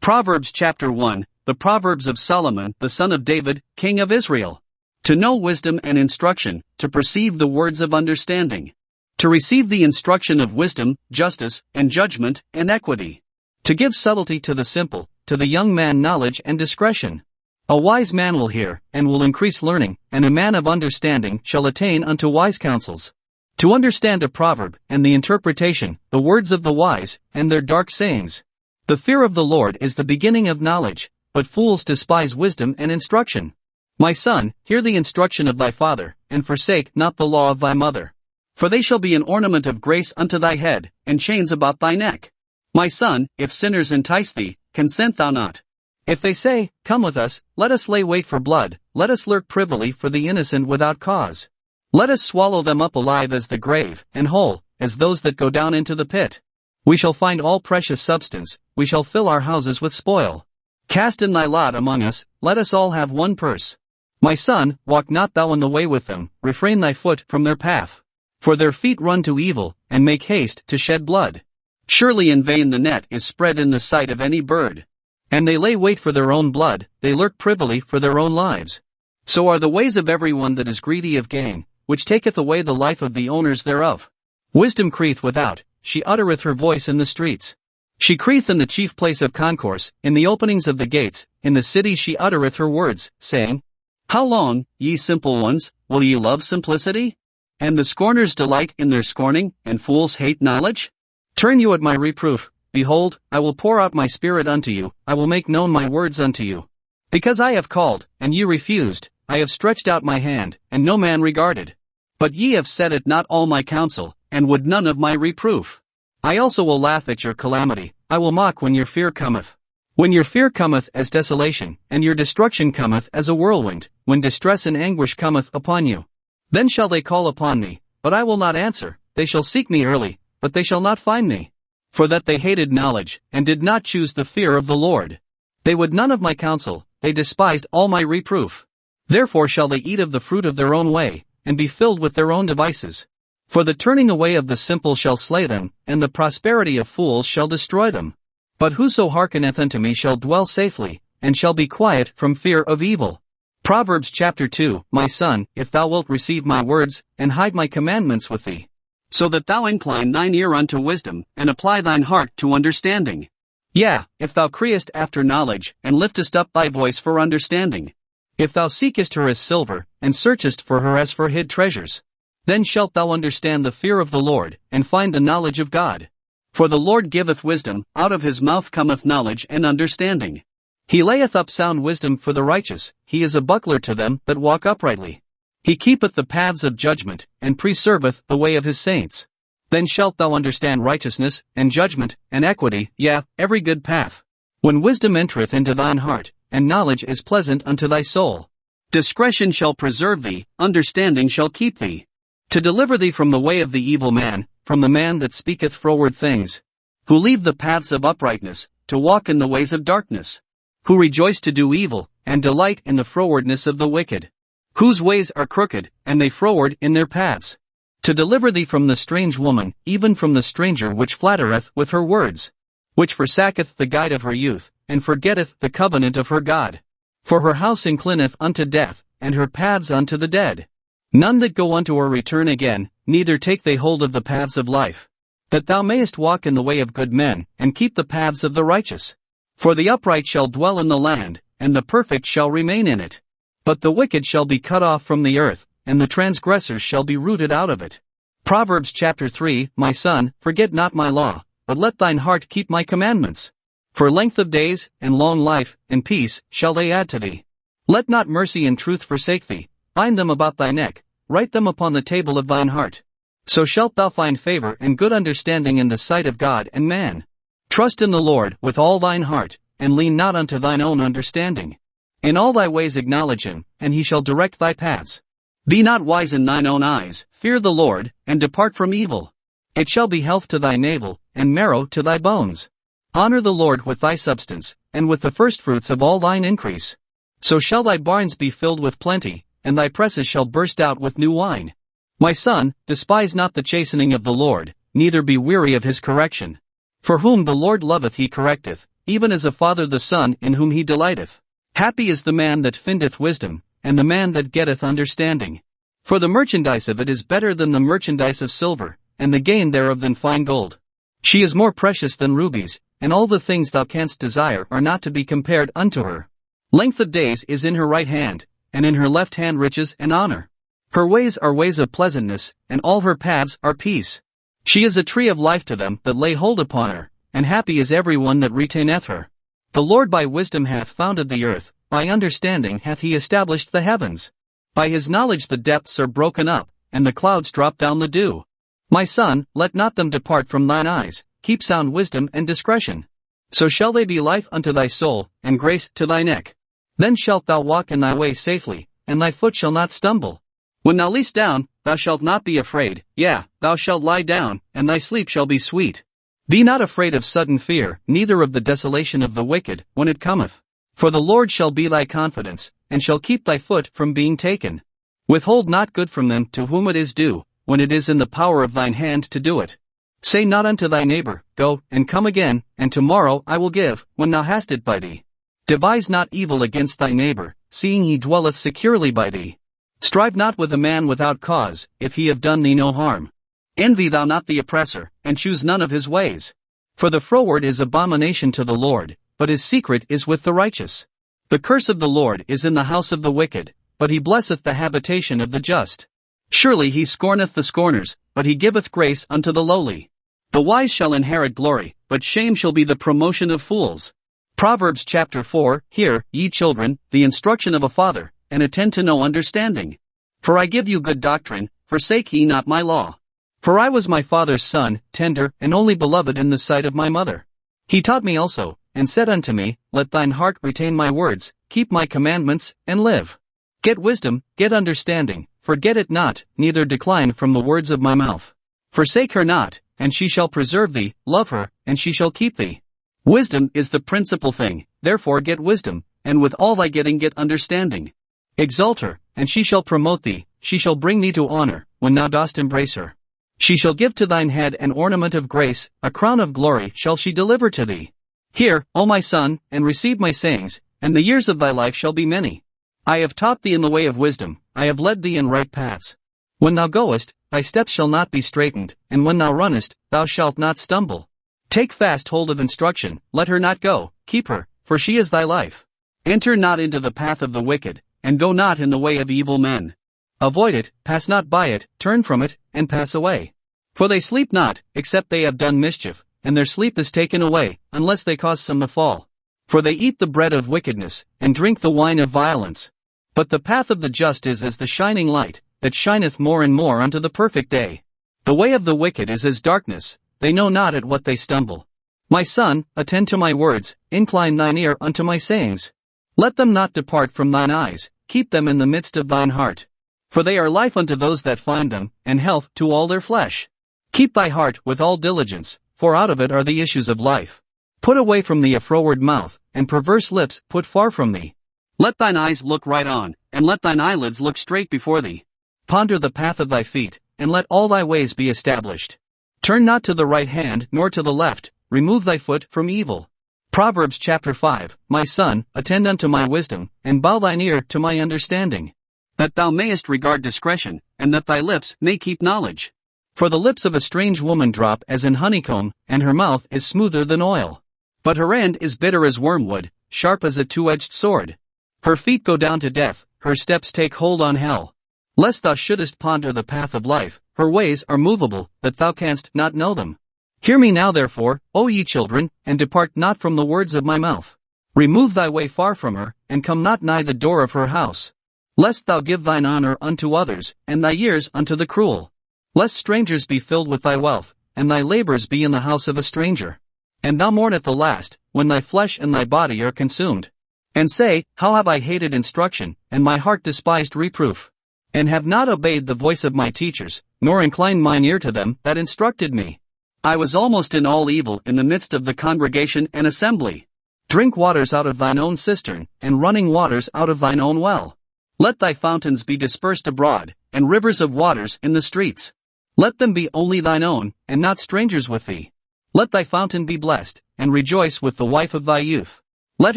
Proverbs chapter 1, the Proverbs of Solomon, the son of David, king of Israel. To know wisdom and instruction, to perceive the words of understanding. To receive the instruction of wisdom, justice, and judgment, and equity. To give subtlety to the simple, to the young man knowledge and discretion. A wise man will hear, and will increase learning, and a man of understanding shall attain unto wise counsels. To understand a proverb, and the interpretation, the words of the wise, and their dark sayings. The fear of the Lord is the beginning of knowledge, but fools despise wisdom and instruction. My son, hear the instruction of thy father, and forsake not the law of thy mother. For they shall be an ornament of grace unto thy head, and chains about thy neck. My son, if sinners entice thee, consent thou not. If they say, Come with us, let us lay wait for blood, let us lurk privily for the innocent without cause. Let us swallow them up alive as the grave, and whole, as those that go down into the pit. We shall find all precious substance, we shall fill our houses with spoil. Cast in thy lot among us, let us all have one purse. My son, walk not thou in the way with them, refrain thy foot from their path. For their feet run to evil, and make haste to shed blood. Surely in vain the net is spread in the sight of any bird. And they lay wait for their own blood, they lurk privily for their own lives. So are the ways of every one that is greedy of gain, which taketh away the life of the owners thereof. Wisdom crieth without, she uttereth her voice in the streets. She crieth in the chief place of concourse, in the openings of the gates, in the cities she uttereth her words, saying, How long, ye simple ones, will ye love simplicity? And the scorners delight in their scorning, and fools hate knowledge? Turn you at my reproof, behold, I will pour out my spirit unto you, I will make known my words unto you. Because I have called, and ye refused, I have stretched out my hand, and no man regarded. But ye have set at not all my counsel, and would none of my reproof. I also will laugh at your calamity, I will mock when your fear cometh. When your fear cometh as desolation, and your destruction cometh as a whirlwind, when distress and anguish cometh upon you. Then shall they call upon me, but I will not answer, they shall seek me early, but they shall not find me. For that they hated knowledge, and did not choose the fear of the Lord. They would none of my counsel, they despised all my reproof. Therefore shall they eat of the fruit of their own way, and be filled with their own devices. For the turning away of the simple shall slay them, and the prosperity of fools shall destroy them. But whoso hearkeneth unto me shall dwell safely, and shall be quiet from fear of evil. Proverbs chapter 2, My son, if thou wilt receive my words, and hide my commandments with thee. So that thou incline thine ear unto wisdom, and apply thine heart to understanding. Yea, if thou criest after knowledge, and liftest up thy voice for understanding. If thou seekest her as silver, and searchest for her as for hid treasures. Then shalt thou understand the fear of the Lord, and find the knowledge of God. For the Lord giveth wisdom, out of his mouth cometh knowledge and understanding. He layeth up sound wisdom for the righteous, he is a buckler to them that walk uprightly. He keepeth the paths of judgment, and preserveth the way of his saints. Then shalt thou understand righteousness, and judgment, and equity, yea, every good path. When wisdom entereth into thine heart, and knowledge is pleasant unto thy soul. Discretion shall preserve thee, understanding shall keep thee. To deliver thee from the way of the evil man, from the man that speaketh froward things. Who leave the paths of uprightness, to walk in the ways of darkness. Who rejoice to do evil, and delight in the frowardness of the wicked. Whose ways are crooked, and they froward in their paths. To deliver thee from the strange woman, even from the stranger which flattereth with her words. Which forsaketh the guide of her youth, and forgetteth the covenant of her God. For her house inclineth unto death, and her paths unto the dead. None that go unto her return again, neither take they hold of the paths of life. That thou mayest walk in the way of good men, and keep the paths of the righteous. For the upright shall dwell in the land, and the perfect shall remain in it. But the wicked shall be cut off from the earth, and the transgressors shall be rooted out of it. Proverbs chapter 3, My son, forget not my law, but let thine heart keep my commandments. For length of days, and long life, and peace, shall they add to thee. Let not mercy and truth forsake thee. Bind them about thy neck, write them upon the table of thine heart. So shalt thou find favor and good understanding in the sight of God and man. Trust in the Lord with all thine heart, and lean not unto thine own understanding. In all thy ways acknowledge him, and he shall direct thy paths. Be not wise in thine own eyes, fear the Lord, and depart from evil. It shall be health to thy navel, and marrow to thy bones. Honor the Lord with thy substance, and with the firstfruits of all thine increase. So shall thy barns be filled with plenty, and thy presses shall burst out with new wine. My son, despise not the chastening of the Lord, neither be weary of his correction. For whom the Lord loveth he correcteth, even as a father the son in whom he delighteth. Happy is the man that findeth wisdom, and the man that getteth understanding. For the merchandise of it is better than the merchandise of silver, and the gain thereof than fine gold. She is more precious than rubies, and all the things thou canst desire are not to be compared unto her. Length of days is in her right hand, and in her left hand riches and honor. Her ways are ways of pleasantness, and all her paths are peace. She is a tree of life to them that lay hold upon her, and happy is every one that retaineth her. The Lord by wisdom hath founded the earth, by understanding hath he established the heavens. By his knowledge the depths are broken up, and the clouds drop down the dew. My son, let not them depart from thine eyes, keep sound wisdom and discretion. So shall they be life unto thy soul, and grace to thy neck. Then shalt thou walk in thy way safely, and thy foot shall not stumble. When thou liest down, thou shalt not be afraid, yea, thou shalt lie down, and thy sleep shall be sweet. Be not afraid of sudden fear, neither of the desolation of the wicked, when it cometh. For the Lord shall be thy confidence, and shall keep thy foot from being taken. Withhold not good from them to whom it is due, when it is in the power of thine hand to do it. Say not unto thy neighbor, Go, and come again, and tomorrow I will give, when thou hast it by thee. Devise not evil against thy neighbor, seeing he dwelleth securely by thee. Strive not with a man without cause, if he have done thee no harm. Envy thou not the oppressor, and choose none of his ways. For the froward is abomination to the Lord, but his secret is with the righteous. The curse of the Lord is in the house of the wicked, but he blesseth the habitation of the just. Surely he scorneth the scorners, but he giveth grace unto the lowly. The wise shall inherit glory, but shame shall be the promotion of fools. Proverbs chapter 4, Hear, ye children, the instruction of a father, and attend to know understanding. For I give you good doctrine, forsake ye not my law. For I was my father's son, tender, and only beloved in the sight of my mother. He taught me also, and said unto me, Let thine heart retain my words, keep my commandments, and live. Get wisdom, get understanding, forget it not, neither decline from the words of my mouth. Forsake her not, and she shall preserve thee, love her, and she shall keep thee. Wisdom is the principal thing, therefore get wisdom, and with all thy getting get understanding. Exalt her, and she shall promote thee, she shall bring thee to honor, when thou dost embrace her. She shall give to thine head an ornament of grace, a crown of glory shall she deliver to thee. Hear, O my son, and receive my sayings, and the years of thy life shall be many. I have taught thee in the way of wisdom, I have led thee in right paths. When thou goest, thy steps shall not be straitened, and when thou runnest, thou shalt not stumble. Take fast hold of instruction, let her not go, keep her, for she is thy life. Enter not into the path of the wicked, and go not in the way of evil men. Avoid it, pass not by it, turn from it, and pass away. For they sleep not, except they have done mischief, and their sleep is taken away, unless they cause some to fall. For they eat the bread of wickedness, and drink the wine of violence. But the path of the just is as the shining light, that shineth more and more unto the perfect day. The way of the wicked is as darkness, they know not at what they stumble. My son, attend to my words, incline thine ear unto my sayings. Let them not depart from thine eyes, keep them in the midst of thine heart. For they are life unto those that find them, and health to all their flesh. Keep thy heart with all diligence, for out of it are the issues of life. Put away from thee a froward mouth, and perverse lips put far from thee. Let thine eyes look right on, and let thine eyelids look straight before thee. Ponder the path of thy feet, and let all thy ways be established. Turn not to the right hand nor to the left, remove thy foot from evil. Proverbs chapter 5, My son, attend unto my wisdom, and bow thine ear to my understanding. That thou mayest regard discretion, and that thy lips may keep knowledge. For the lips of a strange woman drop as in honeycomb, and her mouth is smoother than oil. But her end is bitter as wormwood, sharp as a two-edged sword. Her feet go down to death, her steps take hold on hell. Lest thou shouldest ponder the path of life, her ways are movable, that thou canst not know them. Hear me now therefore, O ye children, and depart not from the words of my mouth. Remove thy way far from her, and come not nigh the door of her house. Lest thou give thine honor unto others, and thy years unto the cruel. Lest strangers be filled with thy wealth, and thy labors be in the house of a stranger. And thou mourn at the last, when thy flesh and thy body are consumed. And say, How have I hated instruction, and my heart despised reproof? And have not obeyed the voice of my teachers, nor inclined mine ear to them that instructed me. I was almost in all evil in the midst of the congregation and assembly. Drink waters out of thine own cistern, and running waters out of thine own well. Let thy fountains be dispersed abroad, and rivers of waters in the streets. Let them be only thine own, and not strangers with thee. Let thy fountain be blessed, and rejoice with the wife of thy youth. Let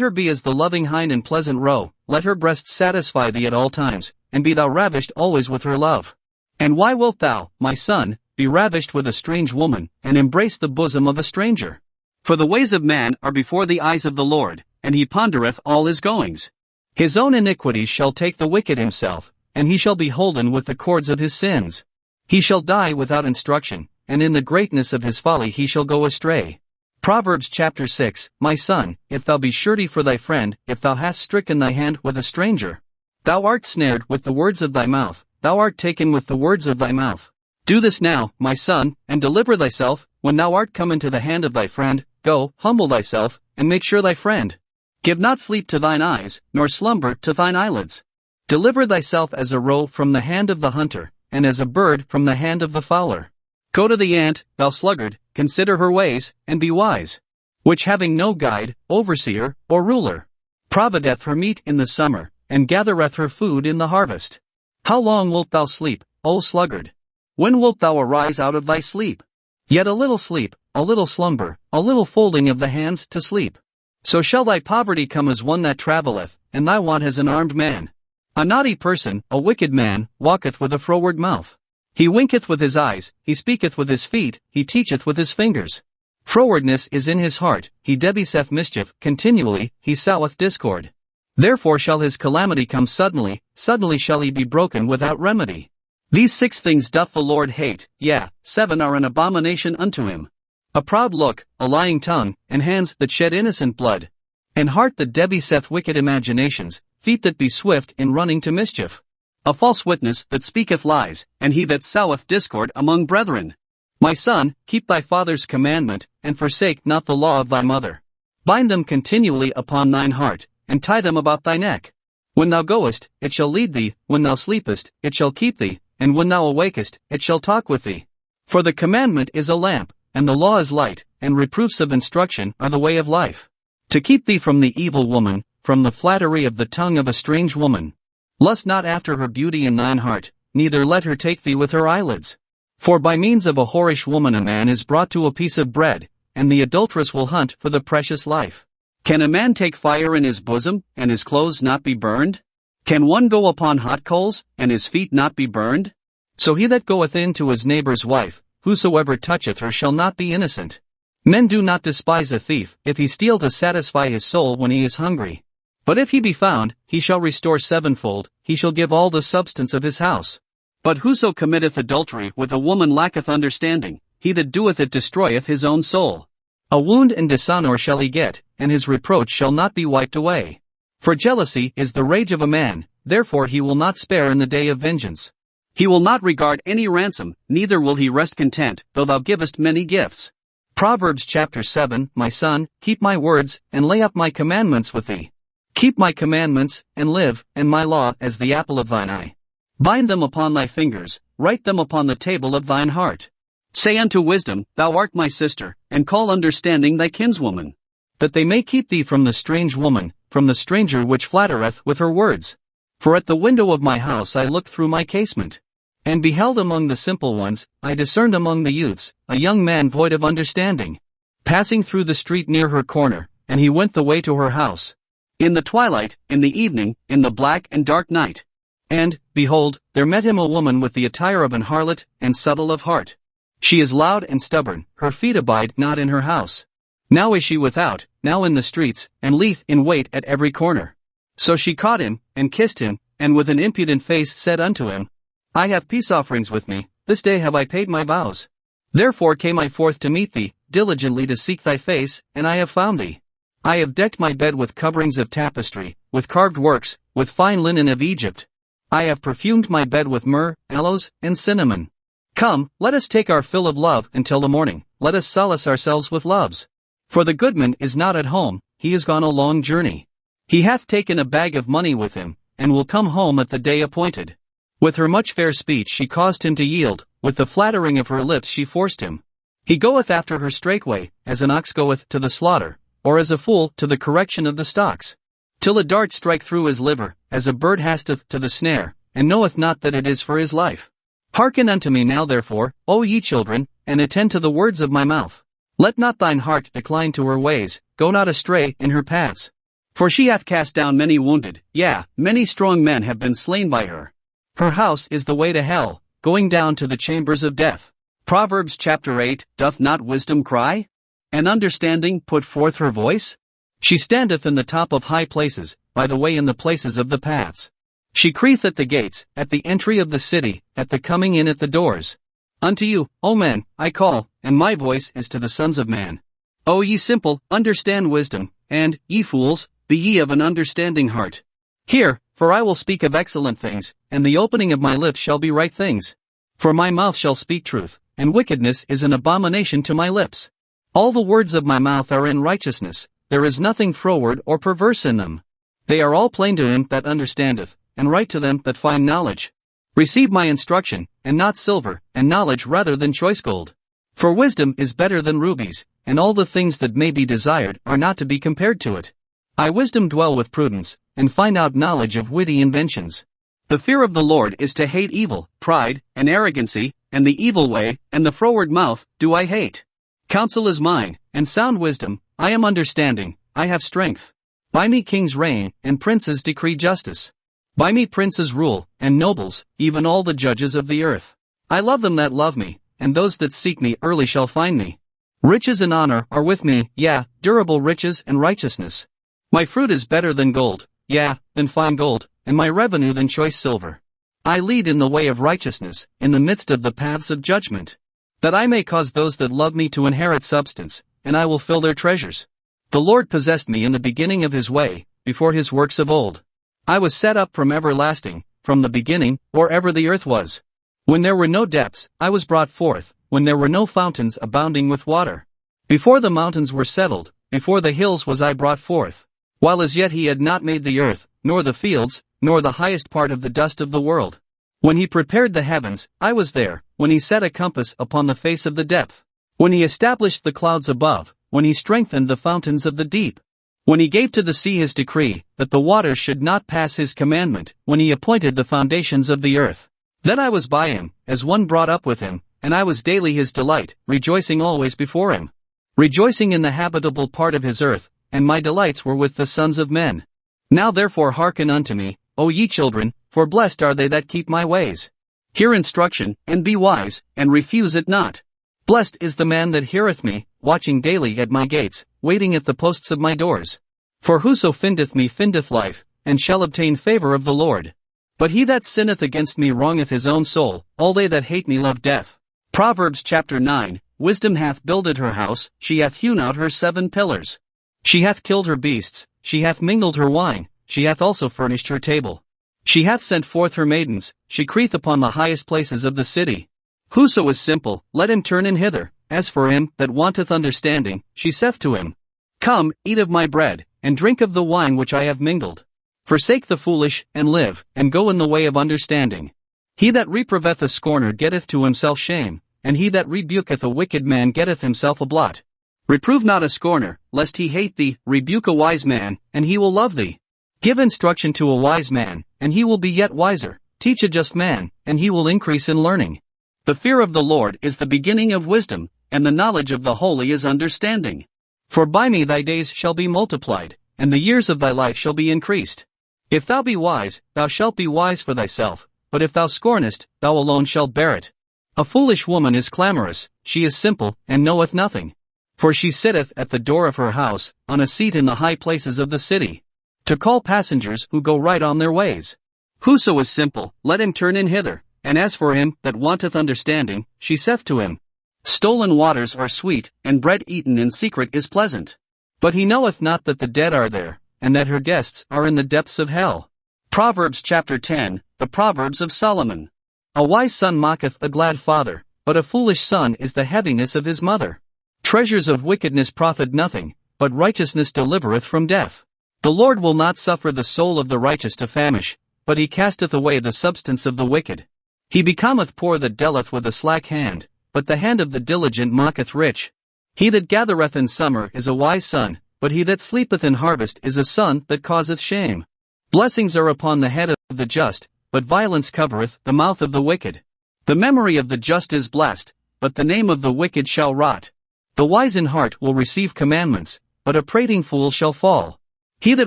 her be as the loving hind in pleasant roe, let her breasts satisfy thee at all times, and be thou ravished always with her love. And why wilt thou, my son, be ravished with a strange woman, and embrace the bosom of a stranger? For the ways of man are before the eyes of the Lord, and he pondereth all his goings. His own iniquities shall take the wicked himself, and he shall be holden with the cords of his sins. He shall die without instruction, and in the greatness of his folly he shall go astray. Proverbs chapter 6, My son, if thou be surety for thy friend, if thou hast stricken thy hand with a stranger, thou art snared with the words of thy mouth, thou art taken with the words of thy mouth. Do this now, my son, and deliver thyself, when thou art come into the hand of thy friend, go, humble thyself, and make sure thy friend. Give not sleep to thine eyes, nor slumber to thine eyelids. Deliver thyself as a roe from the hand of the hunter, and as a bird from the hand of the fowler. Go to the ant, thou sluggard, consider her ways, and be wise. Which having no guide, overseer, or ruler, provideth her meat in the summer, and gathereth her food in the harvest. How long wilt thou sleep, O sluggard? When wilt thou arise out of thy sleep? Yet a little sleep, a little slumber, a little folding of the hands to sleep. So shall thy poverty come as one that travelleth, and thy want as an armed man. A naughty person, a wicked man, walketh with a froward mouth. He winketh with his eyes, he speaketh with his feet, he teacheth with his fingers. Frowardness is in his heart, he deviseth mischief, continually, he soweth discord. Therefore shall his calamity come suddenly, suddenly shall he be broken without remedy. These 6 things doth the Lord hate, yea, 7 are an abomination unto him. A proud look, a lying tongue, and hands that shed innocent blood. An heart that deviseth wicked imaginations, feet that be swift in running to mischief. A false witness that speaketh lies, and he that soweth discord among brethren. My son, keep thy father's commandment, and forsake not the law of thy mother. Bind them continually upon thine heart, and tie them about thy neck. When thou goest, it shall lead thee, when thou sleepest, it shall keep thee, and when thou awakest, it shall talk with thee. For the commandment is a lamp, and the law is light, and reproofs of instruction are the way of life. To keep thee from the evil woman, from the flattery of the tongue of a strange woman. Lust not after her beauty in thine heart, neither let her take thee with her eyelids. For by means of a whorish woman a man is brought to a piece of bread, and the adulteress will hunt for the precious life. Can a man take fire in his bosom, and his clothes not be burned? Can one go upon hot coals, and his feet not be burned? So he that goeth in to his neighbor's wife, whosoever toucheth her shall not be innocent. Men do not despise a thief, if he steal to satisfy his soul when he is hungry. But if he be found, he shall restore sevenfold, he shall give all the substance of his house. But whoso committeth adultery with a woman lacketh understanding, he that doeth it destroyeth his own soul. A wound and dishonor shall he get, and his reproach shall not be wiped away. For jealousy is the rage of a man, therefore he will not spare in the day of vengeance. He will not regard any ransom, neither will he rest content, though thou givest many gifts. Proverbs chapter 7, My son, keep my words, and lay up my commandments with thee. Keep my commandments, and live, and my law as the apple of thine eye. Bind them upon thy fingers, write them upon the table of thine heart. Say unto wisdom, Thou art my sister, and call understanding thy kinswoman. That they may keep thee from the strange woman, from the stranger which flattereth with her words. For at the window of my house I looked through my casement, and beheld among the simple ones, I discerned among the youths, a young man void of understanding. Passing through the street near her corner, and he went the way to her house. In the twilight, in the evening, in the black and dark night. And, behold, there met him a woman with the attire of an harlot, and subtle of heart. She is loud and stubborn, her feet abide not in her house. Now is she without, now in the streets, and lieth in wait at every corner. So she caught him, and kissed him, and with an impudent face said unto him, I have peace offerings with me, this day have I paid my vows. Therefore came I forth to meet thee, diligently to seek thy face, and I have found thee. I have decked my bed with coverings of tapestry, with carved works, with fine linen of Egypt. I have perfumed my bed with myrrh, aloes, and cinnamon. Come, let us take our fill of love until the morning, let us solace ourselves with loves. For the goodman is not at home, he is gone a long journey. He hath taken a bag of money with him, and will come home at the day appointed. With her much fair speech she caused him to yield, with the flattering of her lips she forced him. He goeth after her straightway, as an ox goeth to the slaughter, or as a fool to the correction of the stocks. Till a dart strike through his liver, as a bird hasteth to the snare, and knoweth not that it is for his life. Hearken unto me now therefore, O ye children, and attend to the words of my mouth. Let not thine heart decline to her ways, go not astray in her paths. For she hath cast down many wounded, yea, many strong men have been slain by her. Her house is the way to hell, going down to the chambers of death. Proverbs chapter 8, doth not wisdom cry? And understanding put forth her voice? She standeth in the top of high places, by the way in the places of the paths. She crieth at the gates, at the entry of the city, at the coming in at the doors. Unto you, O men, I call, and my voice is to the sons of man. O ye simple, understand wisdom, and, ye fools, be ye of an understanding heart. Hear, for I will speak of excellent things, and the opening of my lips shall be right things. For my mouth shall speak truth, and wickedness is an abomination to my lips. All the words of my mouth are in righteousness, there is nothing froward or perverse in them. They are all plain to him that understandeth, and right to them that find knowledge. Receive my instruction, and not silver, and knowledge rather than choice gold. For wisdom is better than rubies, and all the things that may be desired are not to be compared to it. I wisdom dwell with prudence, and find out knowledge of witty inventions. The fear of the Lord is to hate evil, pride, and arrogancy, and the evil way, and the froward mouth, do I hate. Counsel is mine, and sound wisdom, I am understanding, I have strength. By me kings reign, and princes decree justice. By me princes rule, and nobles, even all the judges of the earth. I love them that love me, and those that seek me early shall find me. Riches and honor are with me, yea, durable riches and righteousness. My fruit is better than gold, yea, than fine gold, and my revenue than choice silver. I lead in the way of righteousness, in the midst of the paths of judgment. That I may cause those that love me to inherit substance, and I will fill their treasures. The Lord possessed me in the beginning of his way, before his works of old. I was set up from everlasting, from the beginning, or ever the earth was. When there were no depths, I was brought forth, when there were no fountains abounding with water. Before the mountains were settled, before the hills was I brought forth. While as yet he had not made the earth, nor the fields, nor the highest part of the dust of the world. When he prepared the heavens, I was there, when he set a compass upon the face of the depth. When he established the clouds above, when he strengthened the fountains of the deep. When he gave to the sea his decree, that the waters should not pass his commandment, when he appointed the foundations of the earth. Then I was by him, as one brought up with him, and I was daily his delight, rejoicing always before him. Rejoicing in the habitable part of his earth, and my delights were with the sons of men. Now therefore hearken unto me, O ye children, for blessed are they that keep my ways. Hear instruction, and be wise, and refuse it not. Blessed is the man that heareth me, watching daily at my gates, waiting at the posts of my doors. For whoso findeth me findeth life, and shall obtain favor of the Lord. But he that sinneth against me wrongeth his own soul, all they that hate me love death. Proverbs chapter 9, Wisdom hath builded her house, she hath hewn out her 7 pillars. She hath killed her beasts, she hath mingled her wine, she hath also furnished her table. She hath sent forth her maidens, she crieth upon the highest places of the city. Whoso is simple, let him turn in hither, as for him that wanteth understanding, she saith to him, Come, eat of my bread, and drink of the wine which I have mingled. Forsake the foolish, and live, and go in the way of understanding. He that reproveth a scorner getteth to himself shame, and he that rebuketh a wicked man getteth himself a blot. Reprove not a scorner, lest he hate thee, rebuke a wise man, and he will love thee. Give instruction to a wise man, and he will be yet wiser. Teach a just man, and he will increase in learning. The fear of the Lord is the beginning of wisdom, and the knowledge of the holy is understanding. For by me thy days shall be multiplied, and the years of thy life shall be increased. If thou be wise, thou shalt be wise for thyself, but if thou scornest, thou alone shalt bear it. A foolish woman is clamorous, she is simple, and knoweth nothing. For she sitteth at the door of her house, on a seat in the high places of the city, to call passengers who go right on their ways. Whoso is simple, let him turn in hither, and as for him that wanteth understanding, she saith to him, Stolen waters are sweet, and bread eaten in secret is pleasant. But he knoweth not that the dead are there, and that her guests are in the depths of hell. Proverbs chapter 10, the Proverbs of Solomon. A wise son mocketh a glad father, but a foolish son is the heaviness of his mother. Treasures of wickedness profit nothing, but righteousness delivereth from death. The Lord will not suffer the soul of the righteous to famish, but he casteth away the substance of the wicked. He becometh poor that dealeth with a slack hand, but the hand of the diligent mocketh rich. He that gathereth in summer is a wise son, but he that sleepeth in harvest is a son that causeth shame. Blessings are upon the head of the just, but violence covereth the mouth of the wicked. The memory of the just is blessed, but the name of the wicked shall rot. The wise in heart will receive commandments, but a prating fool shall fall. He that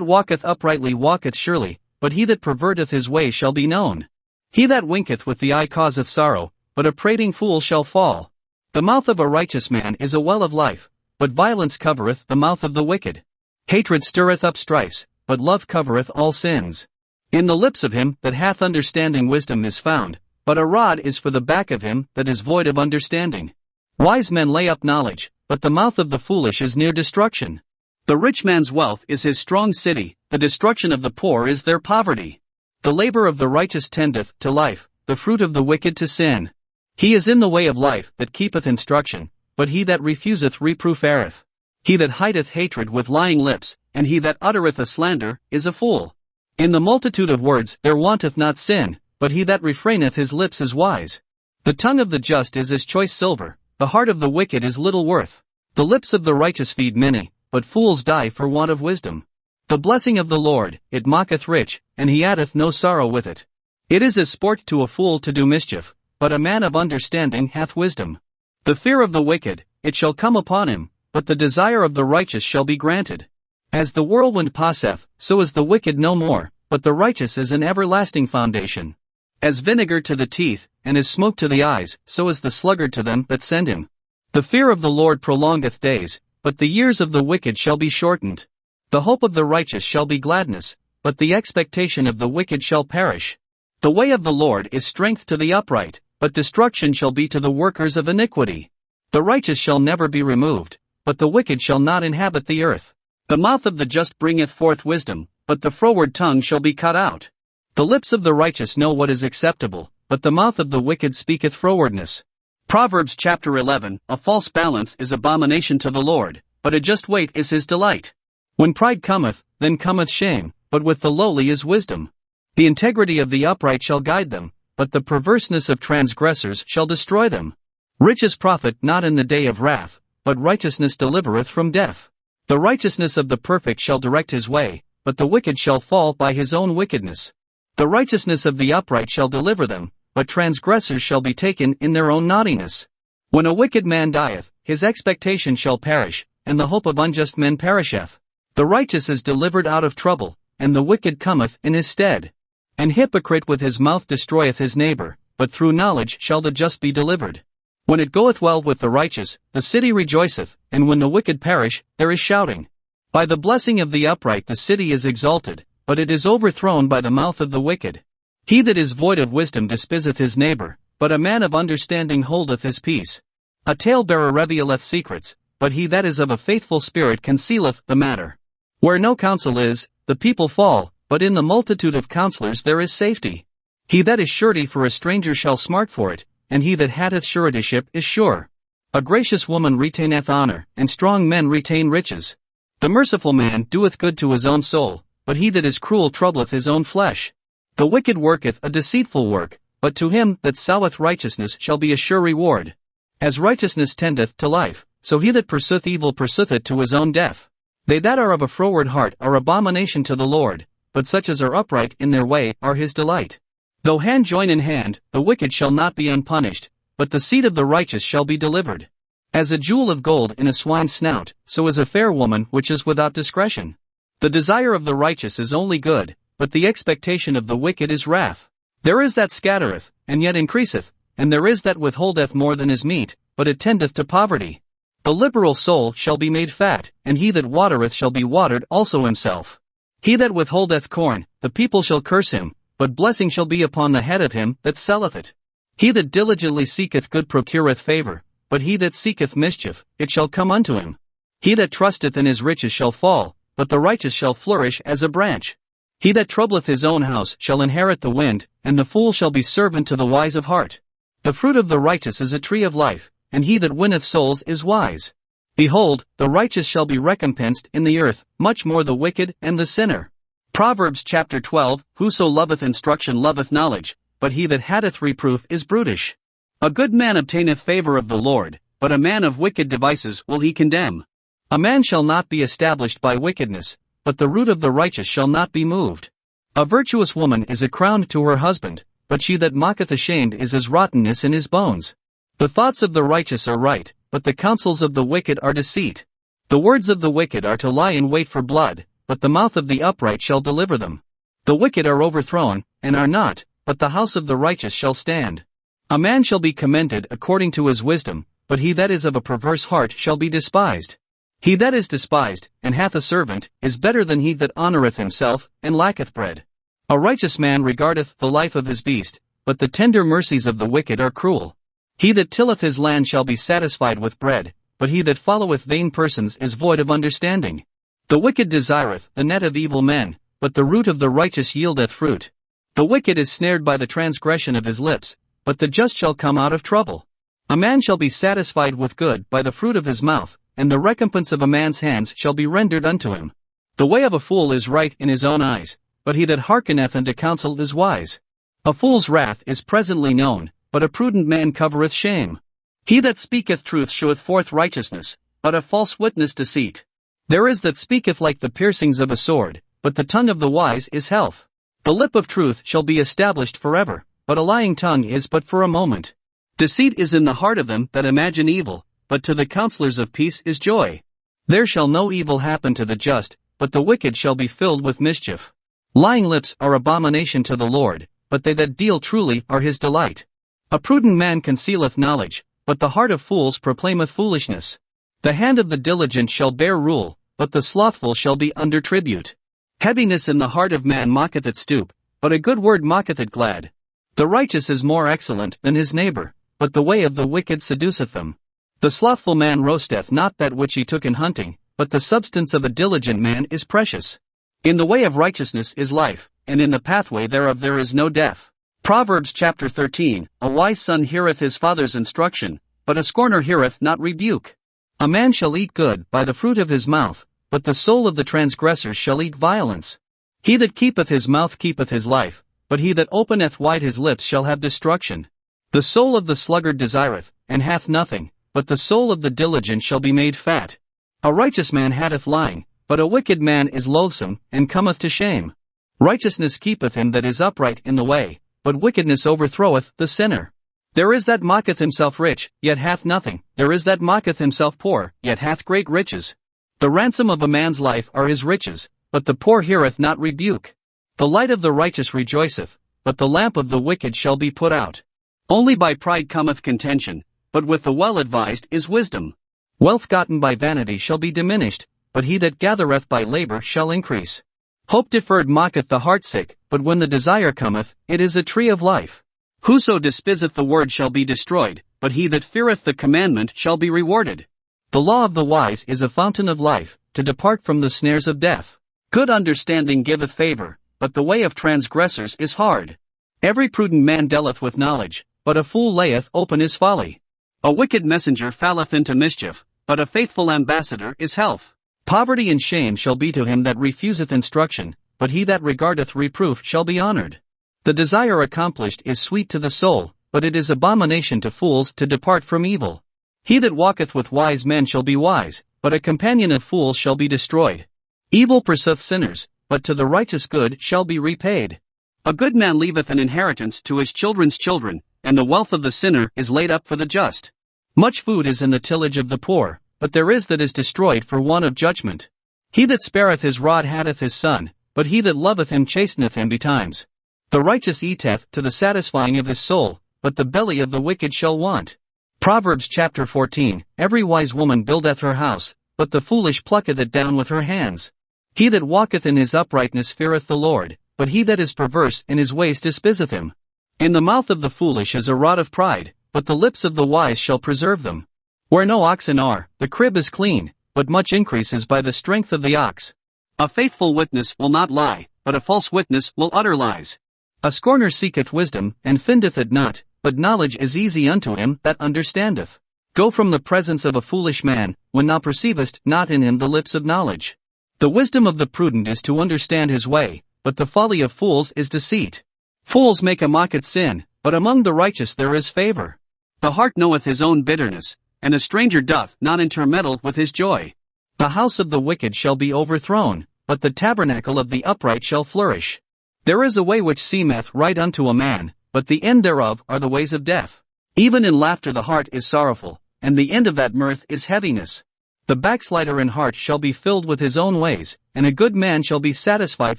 walketh uprightly walketh surely, but he that perverteth his way shall be known. He that winketh with the eye causeth sorrow, but a prating fool shall fall. The mouth of a righteous man is a well of life, but violence covereth the mouth of the wicked. Hatred stirreth up strifes, but love covereth all sins. In the lips of him that hath understanding wisdom is found, but a rod is for the back of him that is void of understanding. Wise men lay up knowledge, but the mouth of the foolish is near destruction. The rich man's wealth is his strong city, the destruction of the poor is their poverty. The labor of the righteous tendeth to life, the fruit of the wicked to sin. He is in the way of life that keepeth instruction, but he that refuseth reproof erreth. He that hideth hatred with lying lips, and he that uttereth a slander, is a fool. In the multitude of words there wanteth not sin, but he that refraineth his lips is wise. The tongue of the just is as choice silver, the heart of the wicked is little worth. The lips of the righteous feed many, but fools die for want of wisdom. The blessing of the Lord, it maketh rich, and he addeth no sorrow with it. It is as sport to a fool to do mischief, but a man of understanding hath wisdom. The fear of the wicked, it shall come upon him, but the desire of the righteous shall be granted. As the whirlwind passeth, so is the wicked no more, but the righteous is an everlasting foundation. As vinegar to the teeth, and as smoke to the eyes, so is the sluggard to them that send him. The fear of the Lord prolongeth days, but the years of the wicked shall be shortened. The hope of the righteous shall be gladness, but the expectation of the wicked shall perish. The way of the Lord is strength to the upright, but destruction shall be to the workers of iniquity. The righteous shall never be removed, but the wicked shall not inhabit the earth. The mouth of the just bringeth forth wisdom, but the froward tongue shall be cut out. The lips of the righteous know what is acceptable, but the mouth of the wicked speaketh frowardness. Proverbs chapter 11, a false balance is abomination to the Lord, but a just weight is his delight. When pride cometh, then cometh shame, but with the lowly is wisdom. The integrity of the upright shall guide them, but the perverseness of transgressors shall destroy them. Riches profit not in the day of wrath, but righteousness delivereth from death. The righteousness of the perfect shall direct his way, but the wicked shall fall by his own wickedness. The righteousness of the upright shall deliver them, but transgressors shall be taken in their own naughtiness. When a wicked man dieth, his expectation shall perish, and the hope of unjust men perisheth. The righteous is delivered out of trouble, and the wicked cometh in his stead. An hypocrite with his mouth destroyeth his neighbor, but through knowledge shall the just be delivered. When it goeth well with the righteous, the city rejoiceth, and when the wicked perish, there is shouting. By the blessing of the upright the city is exalted, but it is overthrown by the mouth of the wicked. He that is void of wisdom despiseth his neighbor, but a man of understanding holdeth his peace. A talebearer revealeth secrets, but he that is of a faithful spirit concealeth the matter. Where no counsel is, the people fall, but in the multitude of counselors there is safety. He that is surety for a stranger shall smart for it, and he that hath suretyship is sure. A gracious woman retaineth honor, and strong men retain riches. The merciful man doeth good to his own soul, but he that is cruel troubleth his own flesh. The wicked worketh a deceitful work, but to him that soweth righteousness shall be a sure reward. As righteousness tendeth to life, so he that pursueth evil pursueth it to his own death. They that are of a froward heart are abomination to the Lord, but such as are upright in their way are his delight. Though hand join in hand, the wicked shall not be unpunished, but the seed of the righteous shall be delivered. As a jewel of gold in a swine's snout, so is a fair woman which is without discretion. The desire of the righteous is only good, but the expectation of the wicked is wrath. There is that scattereth, and yet increaseth, and there is that withholdeth more than is meet, but it tendeth to poverty. The liberal soul shall be made fat, and he that watereth shall be watered also himself. He that withholdeth corn, the people shall curse him, but blessing shall be upon the head of him that selleth it. He that diligently seeketh good procureth favor, but he that seeketh mischief, it shall come unto him. He that trusteth in his riches shall fall, but the righteous shall flourish as a branch. He that troubleth his own house shall inherit the wind, and the fool shall be servant to the wise of heart. The fruit of the righteous is a tree of life, and he that winneth souls is wise. Behold, the righteous shall be recompensed in the earth, much more the wicked and the sinner. Proverbs chapter 12, Whoso loveth instruction loveth knowledge, but he that hateth reproof is brutish. A good man obtaineth favor of the Lord, but a man of wicked devices will he condemn. A man shall not be established by wickedness, but the root of the righteous shall not be moved. A virtuous woman is a crown to her husband, but she that mocketh ashamed is as rottenness in his bones. The thoughts of the righteous are right, but the counsels of the wicked are deceit. The words of the wicked are to lie in wait for blood, but the mouth of the upright shall deliver them. The wicked are overthrown, and are not, but the house of the righteous shall stand. A man shall be commended according to his wisdom, but he that is of a perverse heart shall be despised. He that is despised, and hath a servant, is better than he that honoureth himself, and lacketh bread. A righteous man regardeth the life of his beast, but the tender mercies of the wicked are cruel. He that tilleth his land shall be satisfied with bread, but he that followeth vain persons is void of understanding. The wicked desireth the net of evil men, but the root of the righteous yieldeth fruit. The wicked is snared by the transgression of his lips, but the just shall come out of trouble. A man shall be satisfied with good by the fruit of his mouth, and the recompense of a man's hands shall be rendered unto him. The way of a fool is right in his own eyes, but he that hearkeneth unto counsel is wise. A fool's wrath is presently known, but a prudent man covereth shame. He that speaketh truth sheweth forth righteousness, but a false witness deceit. There is that speaketh like the piercings of a sword, but the tongue of the wise is health. The lip of truth shall be established forever, but a lying tongue is but for a moment. Deceit is in the heart of them that imagine evil, but to the counselors of peace is joy. There shall no evil happen to the just, but the wicked shall be filled with mischief. Lying lips are abomination to the Lord, but they that deal truly are his delight. A prudent man concealeth knowledge, but the heart of fools proclaimeth foolishness. The hand of the diligent shall bear rule, but the slothful shall be under tribute. Heaviness in the heart of man mocketh at stoop, but a good word mocketh it glad. The righteous is more excellent than his neighbor, but the way of the wicked seduceth them. The slothful man roasteth not that which he took in hunting, but the substance of a diligent man is precious. In the way of righteousness is life, and in the pathway thereof there is no death. Proverbs chapter 13, A wise son heareth his father's instruction, but a scorner heareth not rebuke. A man shall eat good by the fruit of his mouth, but the soul of the transgressor shall eat violence. He that keepeth his mouth keepeth his life, but he that openeth wide his lips shall have destruction. The soul of the sluggard desireth, and hath nothing, but the soul of the diligent shall be made fat. A righteous man hateth lying, but a wicked man is loathsome, and cometh to shame. Righteousness keepeth him that is upright in the way, but wickedness overthroweth the sinner. There is that mocketh himself rich, yet hath nothing, there is that mocketh himself poor, yet hath great riches. The ransom of a man's life are his riches, but the poor heareth not rebuke. The light of the righteous rejoiceth, but the lamp of the wicked shall be put out. Only by pride cometh contention, but with the well-advised is wisdom. Wealth gotten by vanity shall be diminished, but he that gathereth by labor shall increase. Hope deferred mocketh the heartsick, but when the desire cometh, it is a tree of life. Whoso despiseth the word shall be destroyed, but he that feareth the commandment shall be rewarded. The law of the wise is a fountain of life, to depart from the snares of death. Good understanding giveth favor, but the way of transgressors is hard. Every prudent man dealeth with knowledge, but a fool layeth open his folly. A wicked messenger falleth into mischief, but a faithful ambassador is health. Poverty and shame shall be to him that refuseth instruction, but he that regardeth reproof shall be honored. The desire accomplished is sweet to the soul, but it is abomination to fools to depart from evil. He that walketh with wise men shall be wise, but a companion of fools shall be destroyed. Evil pursueth sinners, but to the righteous good shall be repaid. A good man leaveth an inheritance to his children's children, and the wealth of the sinner is laid up for the just. Much food is in the tillage of the poor, but there is that is destroyed for want of judgment. He that spareth his rod hateth his son, but he that loveth him chasteneth him betimes. The righteous eateth to the satisfying of his soul, but the belly of the wicked shall want. Proverbs chapter 14, Every wise woman buildeth her house, but the foolish plucketh it down with her hands. He that walketh in his uprightness feareth the Lord, but he that is perverse in his ways despiseth him. In the mouth of the foolish is a rod of pride, but the lips of the wise shall preserve them. Where no oxen are, the crib is clean, but much increases by the strength of the ox. A faithful witness will not lie, but a false witness will utter lies. A scorner seeketh wisdom, and findeth it not, but knowledge is easy unto him that understandeth. Go from the presence of a foolish man, when thou perceivest not in him the lips of knowledge. The wisdom of the prudent is to understand his way, but the folly of fools is deceit. Fools make a mock at sin, but among the righteous there is favor. The heart knoweth his own bitterness, and a stranger doth not intermeddle with his joy. The house of the wicked shall be overthrown, but the tabernacle of the upright shall flourish. There is a way which seemeth right unto a man, but the end thereof are the ways of death. Even in laughter the heart is sorrowful, and the end of that mirth is heaviness. The backslider in heart shall be filled with his own ways, and a good man shall be satisfied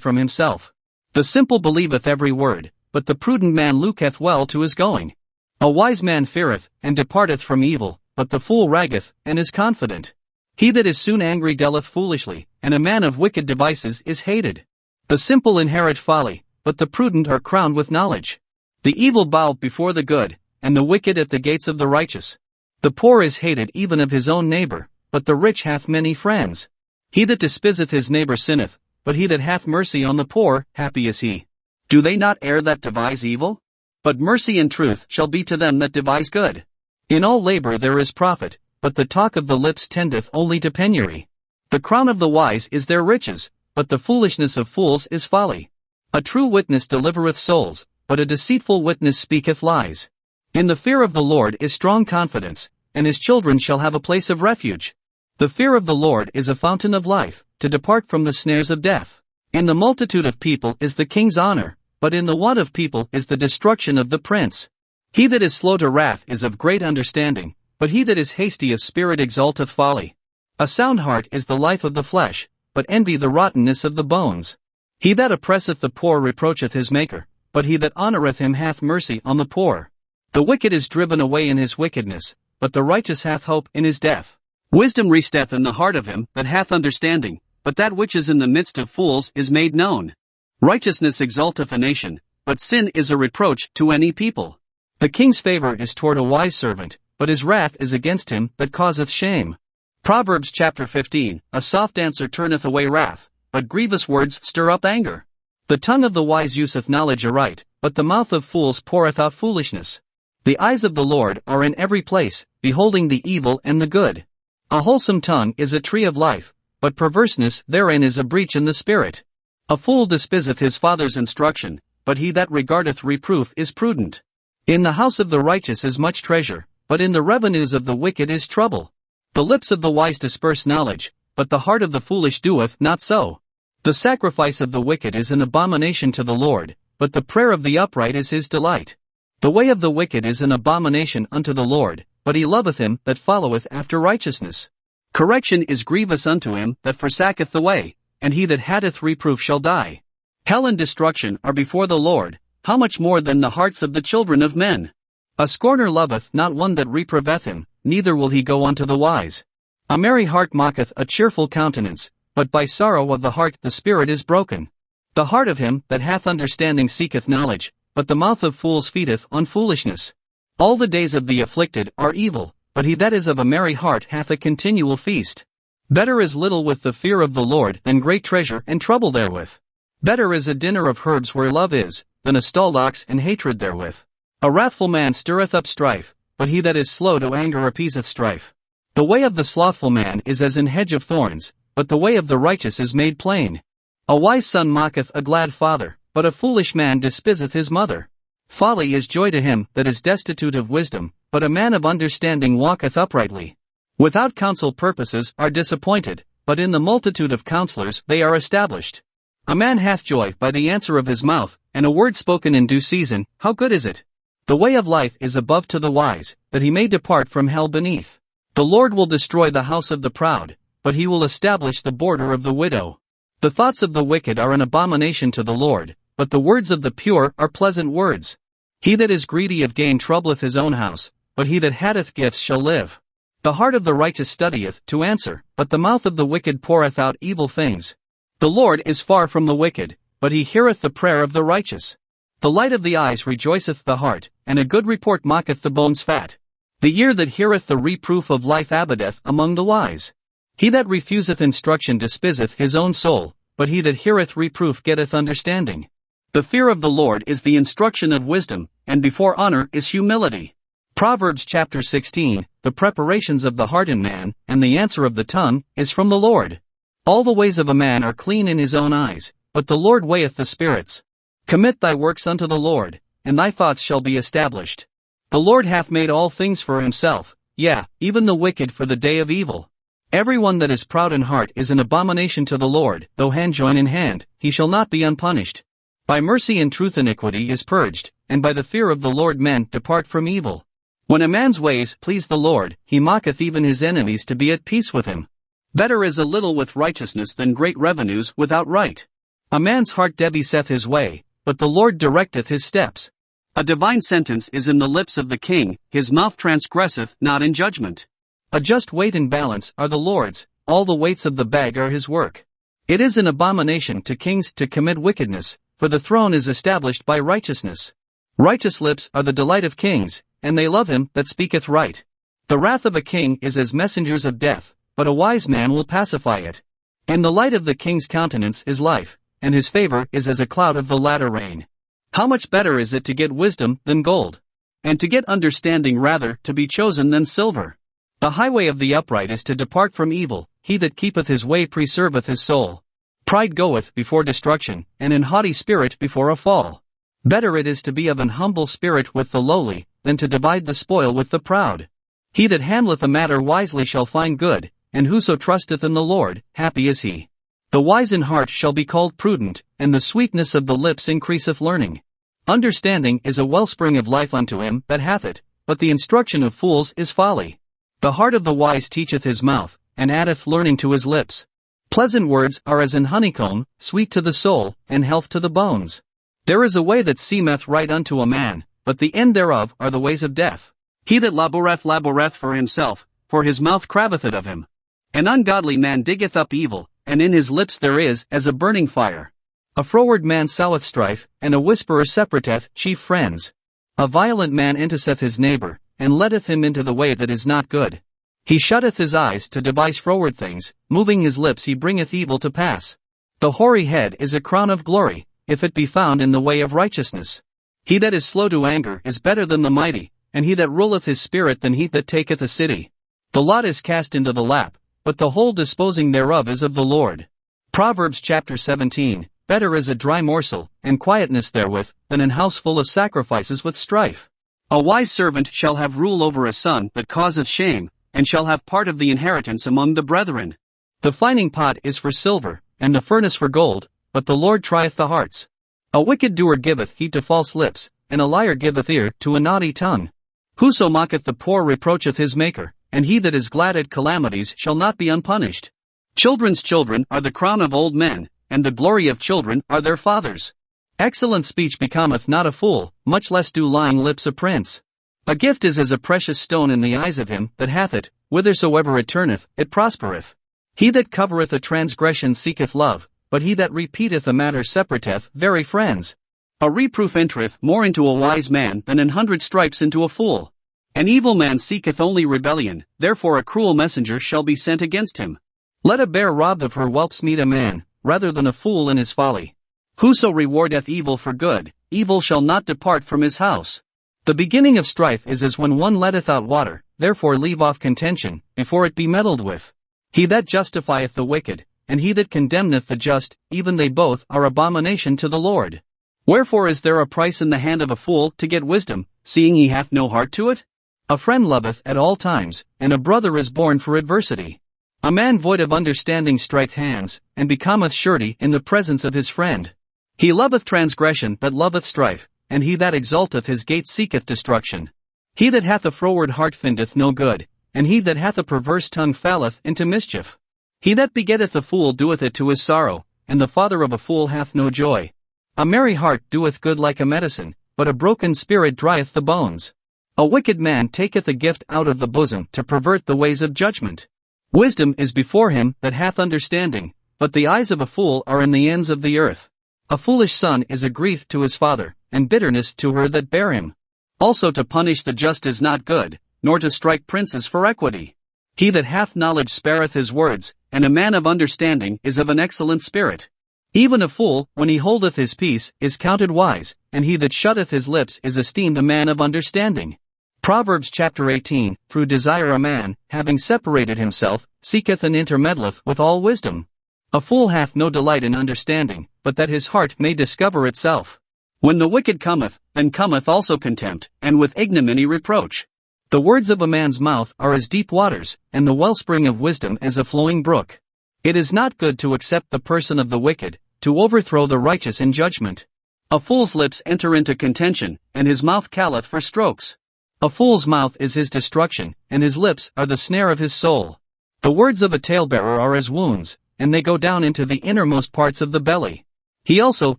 from himself. The simple believeth every word, but the prudent man looketh well to his going. A wise man feareth, and departeth from evil, but the fool raggeth, and is confident. He that is soon angry dealeth foolishly, and a man of wicked devices is hated. The simple inherit folly, but the prudent are crowned with knowledge. The evil bow before the good, and the wicked at the gates of the righteous. The poor is hated even of his own neighbor, but the rich hath many friends. He that despiseth his neighbor sinneth, but he that hath mercy on the poor, happy is he. Do they not err that devise evil? But mercy and truth shall be to them that devise good. In all labor there is profit, but the talk of the lips tendeth only to penury. The crown of the wise is their riches, but the foolishness of fools is folly. A true witness delivereth souls, but a deceitful witness speaketh lies. In the fear of the Lord is strong confidence, and his children shall have a place of refuge. The fear of the Lord is a fountain of life, to depart from the snares of death. In the multitude of people is the king's honor, but in the want of people is the destruction of the prince. He that is slow to wrath is of great understanding, but he that is hasty of spirit exalteth folly. A sound heart is the life of the flesh, but envy the rottenness of the bones. He that oppresseth the poor reproacheth his Maker, but he that honoureth him hath mercy on the poor. The wicked is driven away in his wickedness, but the righteous hath hope in his death. Wisdom resteth in the heart of him that hath understanding, but that which is in the midst of fools is made known. Righteousness exalteth a nation, but sin is a reproach to any people. The king's favor is toward a wise servant, but his wrath is against him that causeth shame. Proverbs chapter 15, a soft answer turneth away wrath, but grievous words stir up anger. The tongue of the wise useth knowledge aright, but the mouth of fools poureth out foolishness. The eyes of the Lord are in every place, beholding the evil and the good. A wholesome tongue is a tree of life, but perverseness therein is a breach in the spirit. A fool despiseth his father's instruction, but he that regardeth reproof is prudent. In the house of the righteous is much treasure, but in the revenues of the wicked is trouble. The lips of the wise disperse knowledge, but the heart of the foolish doeth not so. The sacrifice of the wicked is an abomination to the Lord, but the prayer of the upright is his delight. The way of the wicked is an abomination unto the Lord, but he loveth him that followeth after righteousness. Correction is grievous unto him that forsaketh the way, and he that hateth reproof shall die. Hell and destruction are before the Lord, how much more than the hearts of the children of men? A scorner loveth not one that reproveth him, neither will he go unto the wise. A merry heart mocketh a cheerful countenance, but by sorrow of the heart the spirit is broken. The heart of him that hath understanding seeketh knowledge, but the mouth of fools feedeth on foolishness. All the days of the afflicted are evil, but he that is of a merry heart hath a continual feast. Better is little with the fear of the Lord than great treasure and trouble therewith. Better is a dinner of herbs where love is, than a stalled ox and hatred therewith. A wrathful man stirreth up strife, but he that is slow to anger appeaseth strife. The way of the slothful man is as an hedge of thorns, but the way of the righteous is made plain. A wise son mocketh a glad father, but a foolish man despiseth his mother. Folly is joy to him that is destitute of wisdom, but a man of understanding walketh uprightly. Without counsel purposes are disappointed, but in the multitude of counselors they are established. A man hath joy by the answer of his mouth, and a word spoken in due season, how good is it? The way of life is above to the wise, that he may depart from hell beneath. The Lord will destroy the house of the proud, but he will establish the border of the widow. The thoughts of the wicked are an abomination to the Lord, but the words of the pure are pleasant words. He that is greedy of gain troubleth his own house, but he that hath gifts shall live. The heart of the righteous studieth to answer, but the mouth of the wicked poureth out evil things. The Lord is far from the wicked, but he heareth the prayer of the righteous. The light of the eyes rejoiceth the heart, and a good report mocketh the bones fat. The ear that heareth the reproof of life abideth among the wise. He that refuseth instruction despiseth his own soul, but he that heareth reproof getteth understanding. The fear of the Lord is the instruction of wisdom, and before honor is humility. Proverbs chapter 16, the preparations of the heart in man, and the answer of the tongue, is from the Lord. All the ways of a man are clean in his own eyes, but the Lord weigheth the spirits. Commit thy works unto the Lord, and thy thoughts shall be established. The Lord hath made all things for himself, yea, even the wicked for the day of evil. Every one that is proud in heart is an abomination to the Lord, though hand join in hand, he shall not be unpunished. By mercy and truth iniquity is purged, and by the fear of the Lord men depart from evil. When a man's ways please the Lord, he mocketh even his enemies to be at peace with him. Better is a little with righteousness than great revenues without right. A man's heart debaseth his way, but the Lord directeth his steps. A divine sentence is in the lips of the king, his mouth transgresseth not in judgment. A just weight and balance are the Lord's, all the weights of the bag are his work. It is an abomination to kings to commit wickedness, for the throne is established by righteousness. Righteous lips are the delight of kings, and they love him that speaketh right. The wrath of a king is as messengers of death, but a wise man will pacify it. In the light of the king's countenance is life, and his favor is as a cloud of the latter rain. How much better is it to get wisdom than gold? And to get understanding rather to be chosen than silver. The highway of the upright is to depart from evil, he that keepeth his way preserveth his soul. Pride goeth before destruction, and an haughty spirit before a fall. Better it is to be of an humble spirit with the lowly, than to divide the spoil with the proud. He that handleth a matter wisely shall find good, and whoso trusteth in the Lord, happy is he. The wise in heart shall be called prudent, and the sweetness of the lips increaseth learning. Understanding is a wellspring of life unto him that hath it, but the instruction of fools is folly. The heart of the wise teacheth his mouth, and addeth learning to his lips. Pleasant words are as an honeycomb, sweet to the soul, and health to the bones. There is a way that seemeth right unto a man, but the end thereof are the ways of death. He that laboureth for himself, for his mouth craveth it of him. An ungodly man diggeth up evil, and in his lips there is as a burning fire. A froward man soweth strife, and a whisperer separateth chief friends. A violent man enticeth his neighbor, and letteth him into the way that is not good. He shutteth his eyes to devise froward things, moving his lips he bringeth evil to pass. The hoary head is a crown of glory, if it be found in the way of righteousness. He that is slow to anger is better than the mighty, and he that ruleth his spirit than he that taketh a city. The lot is cast into the lap, but the whole disposing thereof is of the Lord. Proverbs chapter 17, better is a dry morsel, and quietness therewith, than an house full of sacrifices with strife. A wise servant shall have rule over a son that causeth shame, and shall have part of the inheritance among the brethren. The fining pot is for silver, and the furnace for gold, but the Lord trieth the hearts. A wicked doer giveth heed to false lips, and a liar giveth ear to a naughty tongue. Whoso mocketh the poor reproacheth his maker, and he that is glad at calamities shall not be unpunished. Children's children are the crown of old men, and the glory of children are their fathers. Excellent speech becometh not a fool, much less do lying lips a prince. A gift is as a precious stone in the eyes of him that hath it, whithersoever it turneth, it prospereth. He that covereth a transgression seeketh love, but he that repeateth a matter separateth very friends. A reproof entereth more into a wise man than 100 stripes into a fool. An evil man seeketh only rebellion, therefore a cruel messenger shall be sent against him. Let a bear robbed of her whelps meet a man, rather than a fool in his folly. Whoso rewardeth evil for good, evil shall not depart from his house. The beginning of strife is as when one letteth out water, therefore leave off contention, before it be meddled with. He that justifieth the wicked, and he that condemneth the just, even they both are abomination to the Lord. Wherefore is there a price in the hand of a fool to get wisdom, seeing he hath no heart to it? A friend loveth at all times, and a brother is born for adversity. A man void of understanding striketh hands, and becometh surety in the presence of his friend. He loveth transgression that loveth strife, and he that exalteth his gate seeketh destruction. He that hath a froward heart findeth no good, and he that hath a perverse tongue falleth into mischief. He that begetteth a fool doeth it to his sorrow, and the father of a fool hath no joy. A merry heart doeth good like a medicine, but a broken spirit drieth the bones. A wicked man taketh a gift out of the bosom to pervert the ways of judgment. Wisdom is before him that hath understanding, but the eyes of a fool are in the ends of the earth. A foolish son is a grief to his father, and bitterness to her that bare him. Also to punish the just is not good, nor to strike princes for equity. He that hath knowledge spareth his words, and a man of understanding is of an excellent spirit. Even a fool, when he holdeth his peace, is counted wise, and he that shutteth his lips is esteemed a man of understanding. Proverbs chapter 18, through desire a man, having separated himself, seeketh and intermeddleth with all wisdom. A fool hath no delight in understanding, but that his heart may discover itself. When the wicked cometh, then cometh also contempt, and with ignominy reproach. The words of a man's mouth are as deep waters, and the wellspring of wisdom as a flowing brook. It is not good to accept the person of the wicked, to overthrow the righteous in judgment. A fool's lips enter into contention, and his mouth calleth for strokes. A fool's mouth is his destruction, and his lips are the snare of his soul. The words of a talebearer are as wounds, and they go down into the innermost parts of the belly. He also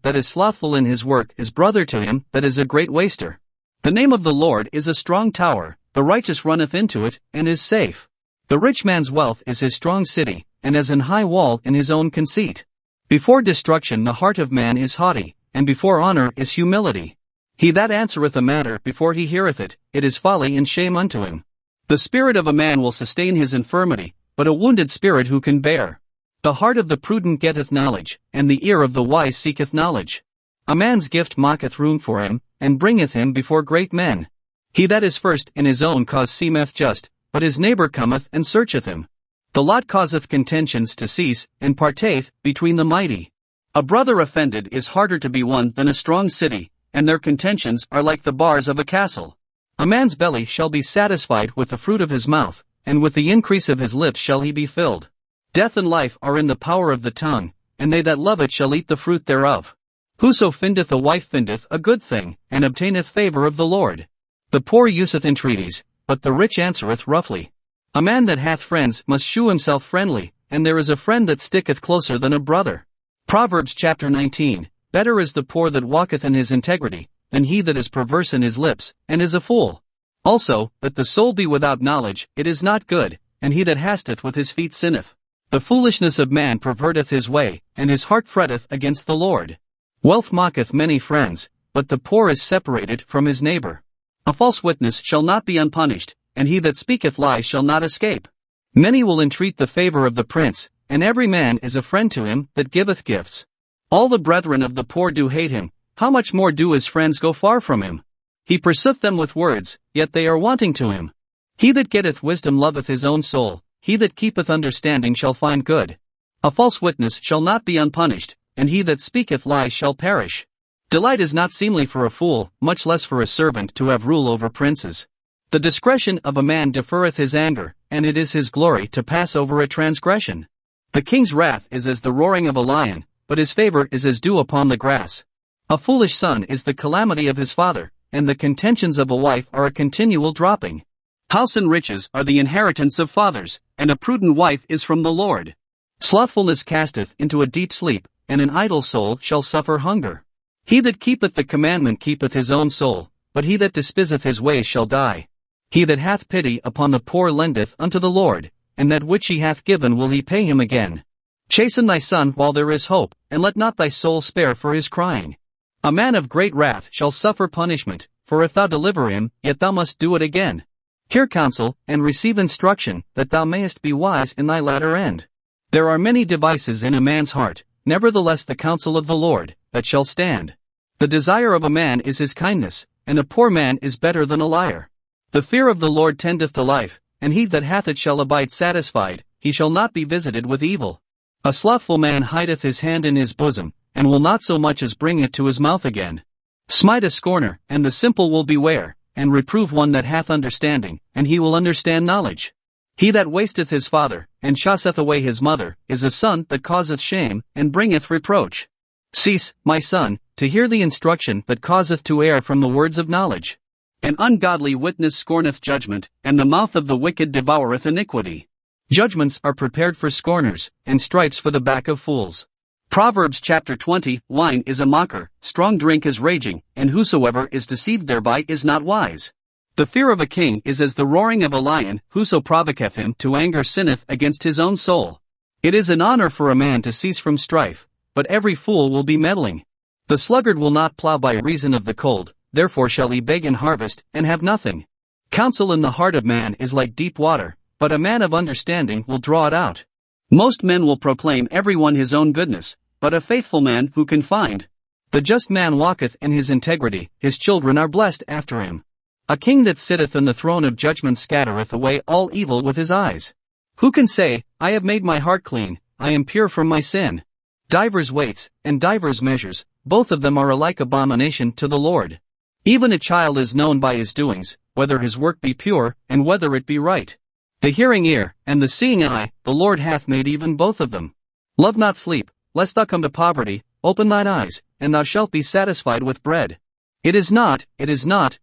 that is slothful in his work is brother to him that is a great waster. The name of the Lord is a strong tower, the righteous runneth into it, and is safe. The rich man's wealth is his strong city, and as an high wall in his own conceit. Before destruction the heart of man is haughty, and before honor is humility. He that answereth a matter before he heareth it, it is folly and shame unto him. The spirit of a man will sustain his infirmity, but a wounded spirit who can bear? The heart of the prudent getteth knowledge, and the ear of the wise seeketh knowledge. A man's gift maketh room for him, and bringeth him before great men. He that is first in his own cause seemeth just, but his neighbor cometh and searcheth him. The lot causeth contentions to cease, and parteth between the mighty. A brother offended is harder to be won than a strong city, and their contentions are like the bars of a castle. A man's belly shall be satisfied with the fruit of his mouth, and with the increase of his lips shall he be filled. Death and life are in the power of the tongue, and they that love it shall eat the fruit thereof. Whoso findeth a wife findeth a good thing, and obtaineth favor of the Lord. The poor useth entreaties, but the rich answereth roughly. A man that hath friends must shew himself friendly, and there is a friend that sticketh closer than a brother. Proverbs chapter 19. Better is the poor that walketh in his integrity, than he that is perverse in his lips, and is a fool. Also, that the soul be without knowledge, it is not good, and he that hasteth with his feet sinneth. The foolishness of man perverteth his way, and his heart fretteth against the Lord. Wealth mocketh many friends, but the poor is separated from his neighbor. A false witness shall not be unpunished, and he that speaketh lies shall not escape. Many will entreat the favor of the prince, and every man is a friend to him that giveth gifts. All the brethren of the poor do hate him, how much more do his friends go far from him? He pursueth them with words, yet they are wanting to him. He that getteth wisdom loveth his own soul, he that keepeth understanding shall find good. A false witness shall not be unpunished, and he that speaketh lies shall perish. Delight is not seemly for a fool, much less for a servant to have rule over princes. The discretion of a man deferreth his anger, and it is his glory to pass over a transgression. The king's wrath is as the roaring of a lion, but his favor is as dew upon the grass. A foolish son is the calamity of his father, and the contentions of a wife are a continual dropping. House and riches are the inheritance of fathers, and a prudent wife is from the Lord. Slothfulness casteth into a deep sleep, and an idle soul shall suffer hunger. He that keepeth the commandment keepeth his own soul, but he that despiseth his ways shall die. He that hath pity upon the poor lendeth unto the Lord, and that which he hath given will he pay him again. Chasten thy son while there is hope, and let not thy soul spare for his crying. A man of great wrath shall suffer punishment, for if thou deliver him, yet thou must do it again. Hear counsel, and receive instruction, that thou mayest be wise in thy latter end. There are many devices in a man's heart, nevertheless the counsel of the Lord, that shall stand. The desire of a man is his kindness, and a poor man is better than a liar. The fear of the Lord tendeth to life, and he that hath it shall abide satisfied, he shall not be visited with evil. A slothful man hideth his hand in his bosom, and will not so much as bring it to his mouth again. Smite a scorner, and the simple will beware, and reprove one that hath understanding, and he will understand knowledge. He that wasteth his father, and chaseth away his mother, is a son that causeth shame, and bringeth reproach. Cease, my son, to hear the instruction that causeth to err from the words of knowledge. An ungodly witness scorneth judgment, and the mouth of the wicked devoureth iniquity. Judgments are prepared for scorners, and stripes for the back of fools. Proverbs chapter 20, wine is a mocker, strong drink is raging, and whosoever is deceived thereby is not wise. The fear of a king is as the roaring of a lion, whoso provoketh him to anger sinneth against his own soul. It is an honor for a man to cease from strife, but every fool will be meddling. The sluggard will not plow by reason of the cold, therefore shall he beg in harvest, and have nothing. Counsel in the heart of man is like deep water, but a man of understanding will draw it out. Most men will proclaim every one his own goodness, but a faithful man who can find? The just man walketh in his integrity, his children are blessed after him. A king that sitteth on the throne of judgment scattereth away all evil with his eyes. Who can say, I have made my heart clean, I am pure from my sin? Divers weights, and divers measures, both of them are alike abomination to the Lord. Even a child is known by his doings, whether his work be pure, and whether it be right. The hearing ear, and the seeing eye, the Lord hath made even both of them. Love not sleep, lest thou come to poverty, open thine eyes, and thou shalt be satisfied with bread. It is not,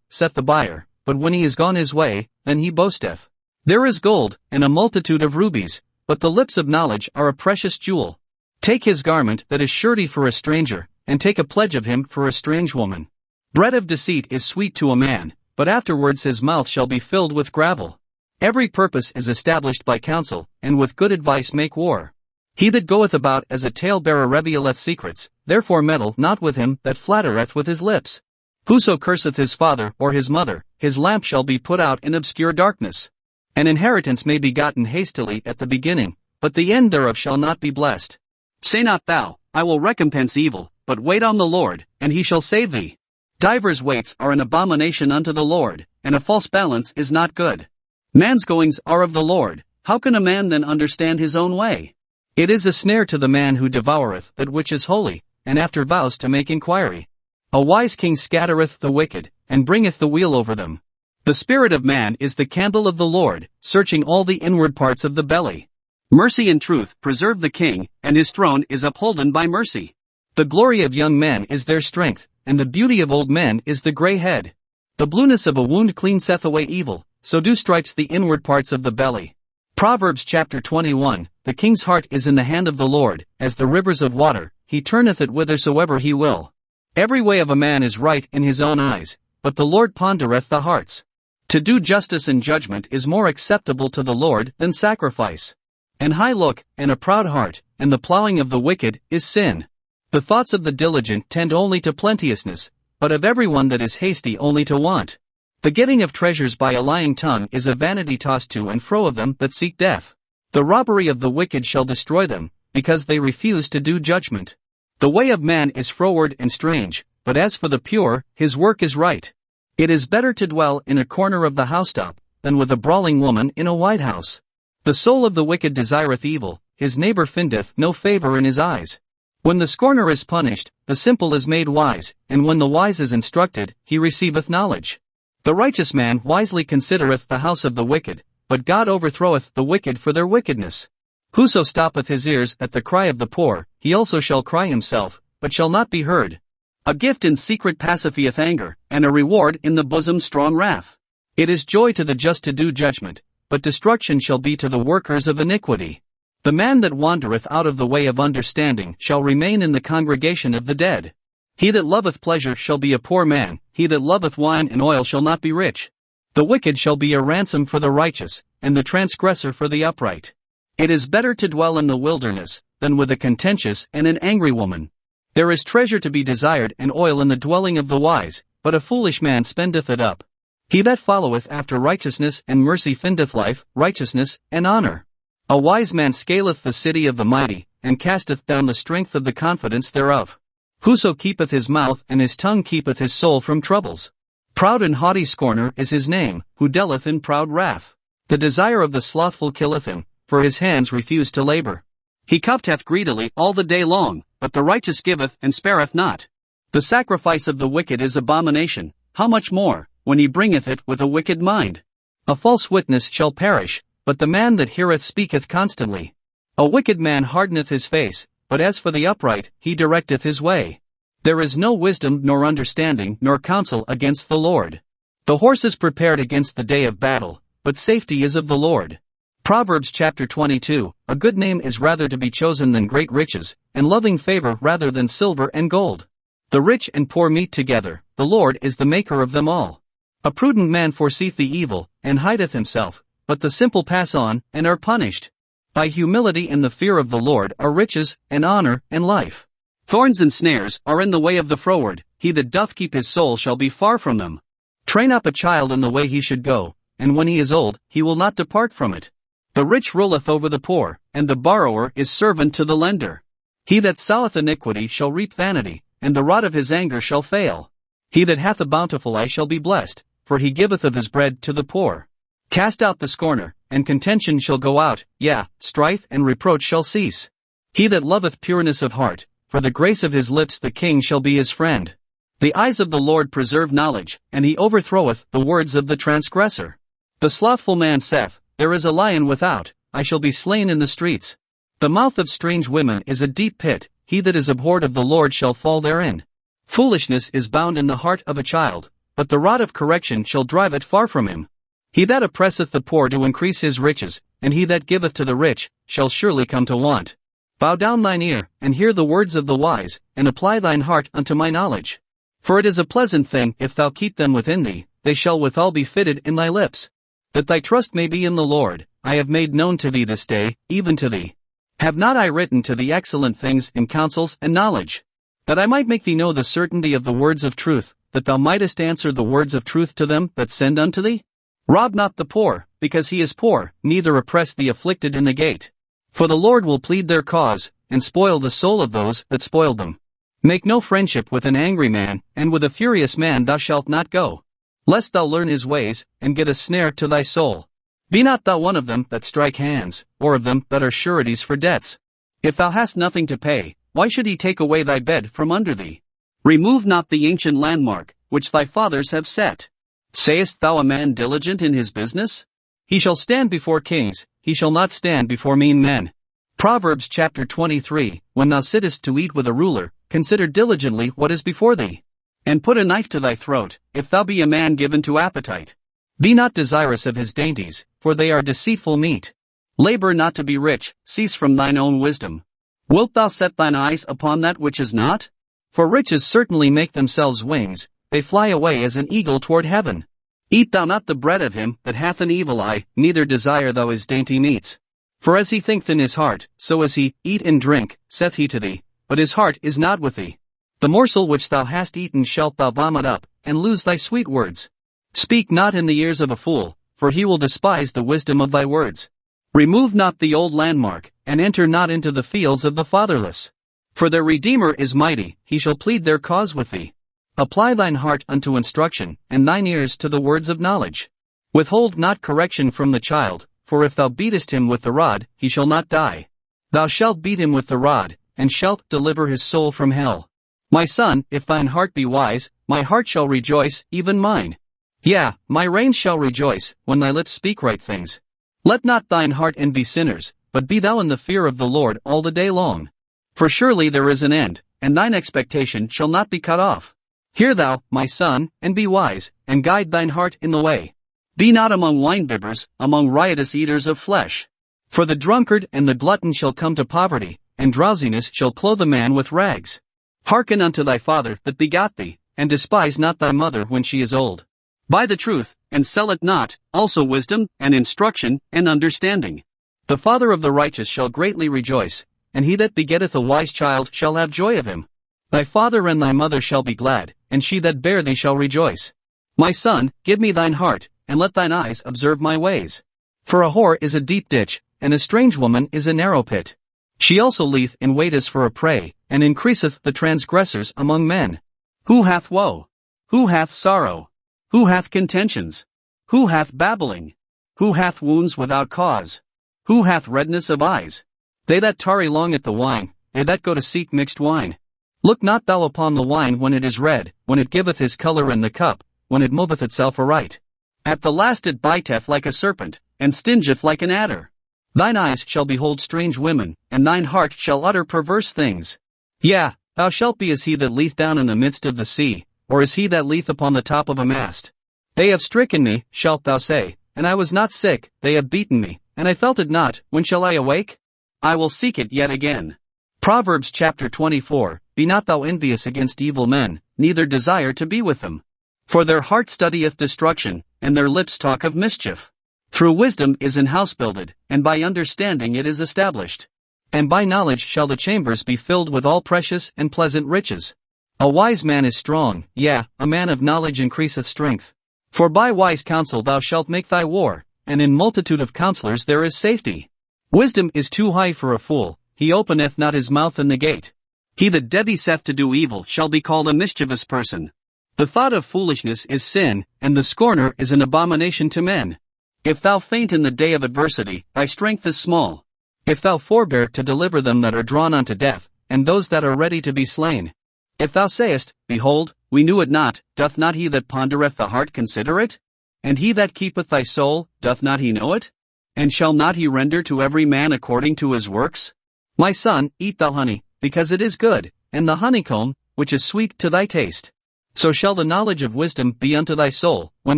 saith the buyer, but when he is gone his way, then he boasteth. There is gold, and a multitude of rubies, but the lips of knowledge are a precious jewel. Take his garment that is surety for a stranger, and take a pledge of him for a strange woman. Bread of deceit is sweet to a man, but afterwards his mouth shall be filled with gravel. Every purpose is established by counsel, and with good advice make war. He that goeth about as a talebearer revealeth secrets, therefore meddle not with him that flattereth with his lips. Whoso curseth his father or his mother, his lamp shall be put out in obscure darkness. An inheritance may be gotten hastily at the beginning, but the end thereof shall not be blessed. Say not thou, I will recompense evil, but wait on the Lord, and he shall save thee. Divers weights are an abomination unto the Lord, and a false balance is not good. Man's goings are of the Lord, how can a man then understand his own way? It is a snare to the man who devoureth that which is holy, and after vows to make inquiry. A wise king scattereth the wicked, and bringeth the wheel over them. The spirit of man is the candle of the Lord, searching all the inward parts of the belly. Mercy and truth preserve the king, and his throne is upholden by mercy. The glory of young men is their strength, and the beauty of old men is the grey head. The blueness of a wound cleanseth away evil, so do stripes the inward parts of the belly. Proverbs chapter 21, The king's heart is in the hand of the Lord, as the rivers of water, he turneth it whithersoever he will. Every way of a man is right in his own eyes, but the Lord pondereth the hearts. To do justice and judgment is more acceptable to the Lord than sacrifice. An high look, and a proud heart, and the plowing of the wicked, is sin. The thoughts of the diligent tend only to plenteousness, but of every one that is hasty only to want. The getting of treasures by a lying tongue is a vanity tossed to and fro of them that seek death. The robbery of the wicked shall destroy them, because they refuse to do judgment. The way of man is froward and strange, but as for the pure, his work is right. It is better to dwell in a corner of the housetop, than with a brawling woman in a white house. The soul of the wicked desireth evil, his neighbor findeth no favor in his eyes. When the scorner is punished, the simple is made wise, and when the wise is instructed, he receiveth knowledge. The righteous man wisely considereth the house of the wicked, but God overthroweth the wicked for their wickedness. Whoso stoppeth his ears at the cry of the poor, he also shall cry himself, but shall not be heard. A gift in secret pacifieth anger, and a reward in the bosom strong wrath. It is joy to the just to do judgment, but destruction shall be to the workers of iniquity. The man that wandereth out of the way of understanding shall remain in the congregation of the dead. He that loveth pleasure shall be a poor man, he that loveth wine and oil shall not be rich. The wicked shall be a ransom for the righteous, and the transgressor for the upright. It is better to dwell in the wilderness, than with a contentious and an angry woman. There is treasure to be desired and oil in the dwelling of the wise, but a foolish man spendeth it up. He that followeth after righteousness and mercy findeth life, righteousness, and honor. A wise man scaleth the city of the mighty, and casteth down the strength of the confidence thereof. Whoso keepeth his mouth and his tongue keepeth his soul from troubles. Proud and haughty scorner is his name, who dealeth in proud wrath. The desire of the slothful killeth him, for his hands refuse to labor. He coveteth greedily all the day long, but the righteous giveth and spareth not. The sacrifice of the wicked is abomination, how much more, when he bringeth it with a wicked mind. A false witness shall perish, but the man that heareth speaketh constantly. A wicked man hardeneth his face, but as for the upright, he directeth his way. There is no wisdom nor understanding nor counsel against the Lord. The horse is prepared against the day of battle, but safety is of the Lord. Proverbs chapter 22, A good name is rather to be chosen than great riches, and loving favor rather than silver and gold. The rich and poor meet together, the Lord is the maker of them all. A prudent man foreseeth the evil, and hideth himself, but the simple pass on, and are punished. By humility and the fear of the Lord are riches, and honor, and life. Thorns and snares are in the way of the froward, he that doth keep his soul shall be far from them. Train up a child in the way he should go, and when he is old, he will not depart from it. The rich ruleth over the poor, and the borrower is servant to the lender. He that soweth iniquity shall reap vanity, and the rod of his anger shall fail. He that hath a bountiful eye shall be blessed, for he giveth of his bread to the poor. Cast out the scorner, and contention shall go out, yea, strife and reproach shall cease. He that loveth pureness of heart, for the grace of his lips the king shall be his friend. The eyes of the Lord preserve knowledge, and he overthroweth the words of the transgressor. The slothful man saith, There is a lion without, I shall be slain in the streets. The mouth of strange women is a deep pit, he that is abhorred of the Lord shall fall therein. Foolishness is bound in the heart of a child, but the rod of correction shall drive it far from him. He that oppresseth the poor do increase his riches, and he that giveth to the rich shall surely come to want. Bow down thine ear, and hear the words of the wise, and apply thine heart unto my knowledge. For it is a pleasant thing if thou keep them within thee, they shall withal be fitted in thy lips. That thy trust may be in the Lord, I have made known to thee this day, even to thee. Have not I written to thee excellent things in counsels and knowledge? That I might make thee know the certainty of the words of truth, that thou mightest answer the words of truth to them that send unto thee? Rob not the poor, because he is poor, neither oppress the afflicted in the gate. For the Lord will plead their cause, and spoil the soul of those that spoiled them. Make no friendship with an angry man, and with a furious man thou shalt not go. Lest thou learn his ways, and get a snare to thy soul. Be not thou one of them that strike hands, or of them that are sureties for debts. If thou hast nothing to pay, why should he take away thy bed from under thee? Remove not the ancient landmark, which thy fathers have set. Sayest thou a man diligent in his business? He shall stand before kings, he shall not stand before mean men. Proverbs chapter 23, When thou sittest to eat with a ruler, consider diligently what is before thee. And put a knife to thy throat, if thou be a man given to appetite. Be not desirous of his dainties, for they are deceitful meat. Labor not to be rich, cease from thine own wisdom. Wilt thou set thine eyes upon that which is not? For riches certainly make themselves wings, they fly away as an eagle toward heaven. Eat thou not the bread of him that hath an evil eye, neither desire thou his dainty meats. For as he thinketh in his heart, so as he, eat and drink, saith he to thee, but his heart is not with thee. The morsel which thou hast eaten shalt thou vomit up, and lose thy sweet words. Speak not in the ears of a fool, for he will despise the wisdom of thy words. Remove not the old landmark, and enter not into the fields of the fatherless. For their Redeemer is mighty, he shall plead their cause with thee. Apply thine heart unto instruction, and thine ears to the words of knowledge. Withhold not correction from the child, for if thou beatest him with the rod, he shall not die. Thou shalt beat him with the rod, and shalt deliver his soul from hell. My son, if thine heart be wise, my heart shall rejoice, even mine. Yea, my reins shall rejoice, when thy lips speak right things. Let not thine heart envy sinners, but be thou in the fear of the Lord all the day long. For surely there is an end, and thine expectation shall not be cut off. Hear thou, my son, and be wise, and guide thine heart in the way. Be not among winebibbers, among riotous eaters of flesh. For the drunkard and the glutton shall come to poverty, and drowsiness shall clothe a man with rags. Hearken unto thy father that begot thee, and despise not thy mother when she is old. Buy the truth, and sell it not, also wisdom, and instruction, and understanding. The father of the righteous shall greatly rejoice, and he that begetteth a wise child shall have joy of him. Thy father and thy mother shall be glad, and she that bare thee shall rejoice. My son, give me thine heart, and let thine eyes observe my ways. For a whore is a deep ditch, and a strange woman is a narrow pit. She also lieth in wait as for a prey, and increaseth the transgressors among men. Who hath woe? Who hath sorrow? Who hath contentions? Who hath babbling? Who hath wounds without cause? Who hath redness of eyes? They that tarry long at the wine, they that go to seek mixed wine. Look not thou upon the wine when it is red, when it giveth his color in the cup, when it moveth itself aright. At the last it biteth like a serpent, and stingeth like an adder. Thine eyes shall behold strange women, and thine heart shall utter perverse things. Yea, thou shalt be as he that leeth down in the midst of the sea, or as he that leeth upon the top of a mast. They have stricken me, shalt thou say, and I was not sick, they have beaten me, and I felt it not, when shall I awake? I will seek it yet again. Proverbs chapter 24, Be not thou envious against evil men, neither desire to be with them. For their heart studieth destruction, and their lips talk of mischief. Through wisdom is an house builded, and by understanding it is established. And by knowledge shall the chambers be filled with all precious and pleasant riches. A wise man is strong, yea, a man of knowledge increaseth strength. For by wise counsel thou shalt make thy war, and in multitude of counselors there is safety. Wisdom is too high for a fool, he openeth not his mouth in the gate. He that deviseth to do evil shall be called a mischievous person. The thought of foolishness is sin, and the scorner is an abomination to men. If thou faint in the day of adversity, thy strength is small. If thou forbear to deliver them that are drawn unto death, and those that are ready to be slain. If thou sayest, Behold, we knew it not, doth not he that pondereth the heart consider it? And he that keepeth thy soul, doth not he know it? And shall not he render to every man according to his works? My son, eat thou honey, because it is good, and the honeycomb, which is sweet to thy taste. So shall the knowledge of wisdom be unto thy soul. When